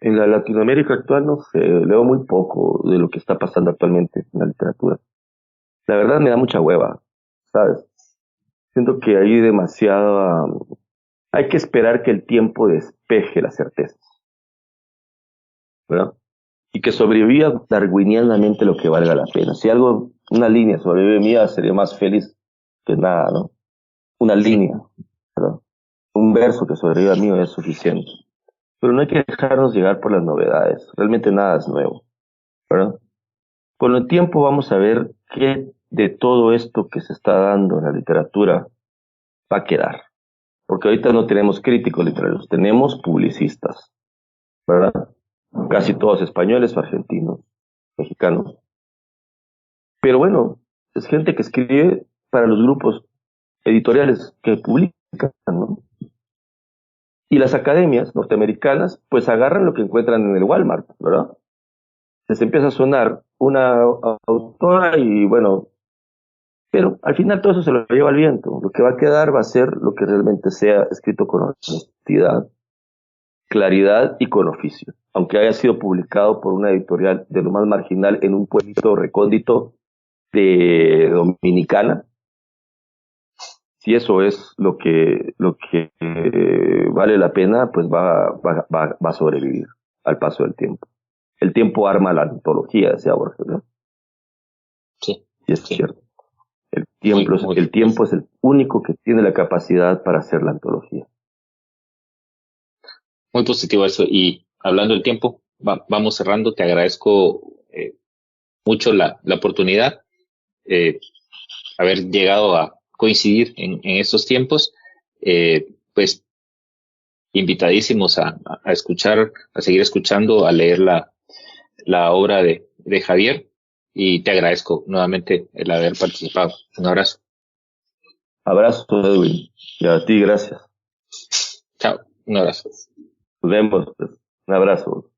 B: En la Latinoamérica actual, no sé, leo muy poco de lo que está pasando actualmente en la literatura. La verdad me da mucha hueva, ¿sabes? Siento que hay demasiada... Hay que esperar que el tiempo despeje las certezas, ¿verdad? Y que sobreviva darwinianamente lo que valga la pena. Si algo, una línea sobrevive mía, sería más feliz que nada, ¿no? Una línea, ¿verdad? Un verso que sobreviva mío es suficiente. Pero no hay que dejarnos llegar por las novedades. Realmente nada es nuevo, ¿verdad? Con el tiempo vamos a ver qué de todo esto que se está dando en la literatura va a quedar. Porque ahorita no tenemos críticos literarios, tenemos publicistas, ¿verdad? casi todos españoles, argentinos, mexicanos. Pero bueno, es gente que escribe para los grupos editoriales que publican, ¿no? Y las academias norteamericanas, pues agarran lo que encuentran en el Walmart, ¿verdad? Les empieza a sonar una autora y bueno, pero al final todo eso se lo lleva al viento. Lo que va a quedar va a ser lo que realmente sea escrito con honestidad, claridad y con oficio. Aunque haya sido publicado por una editorial de lo más marginal en un pueblito recóndito de Dominicana, si eso es lo que vale la pena, pues va a sobrevivir al paso del tiempo. El tiempo arma la antología, decía Borges, ¿no?
A: Sí,
B: Y es
A: sí.
B: cierto. El tiempo es el único que tiene la capacidad para hacer la antología.
A: Muy positivo eso. Y hablando del tiempo, vamos cerrando. Te agradezco mucho la oportunidad, eh, haber llegado a coincidir en estos tiempos. Pues invitadísimos a escuchar, a seguir escuchando, a leer la obra de Javier. Y te agradezco nuevamente el haber participado. Un abrazo.
B: Abrazo, Edwin. Y a ti, gracias.
A: Chao. Un abrazo.
B: Nos vemos, pues. Un abrazo.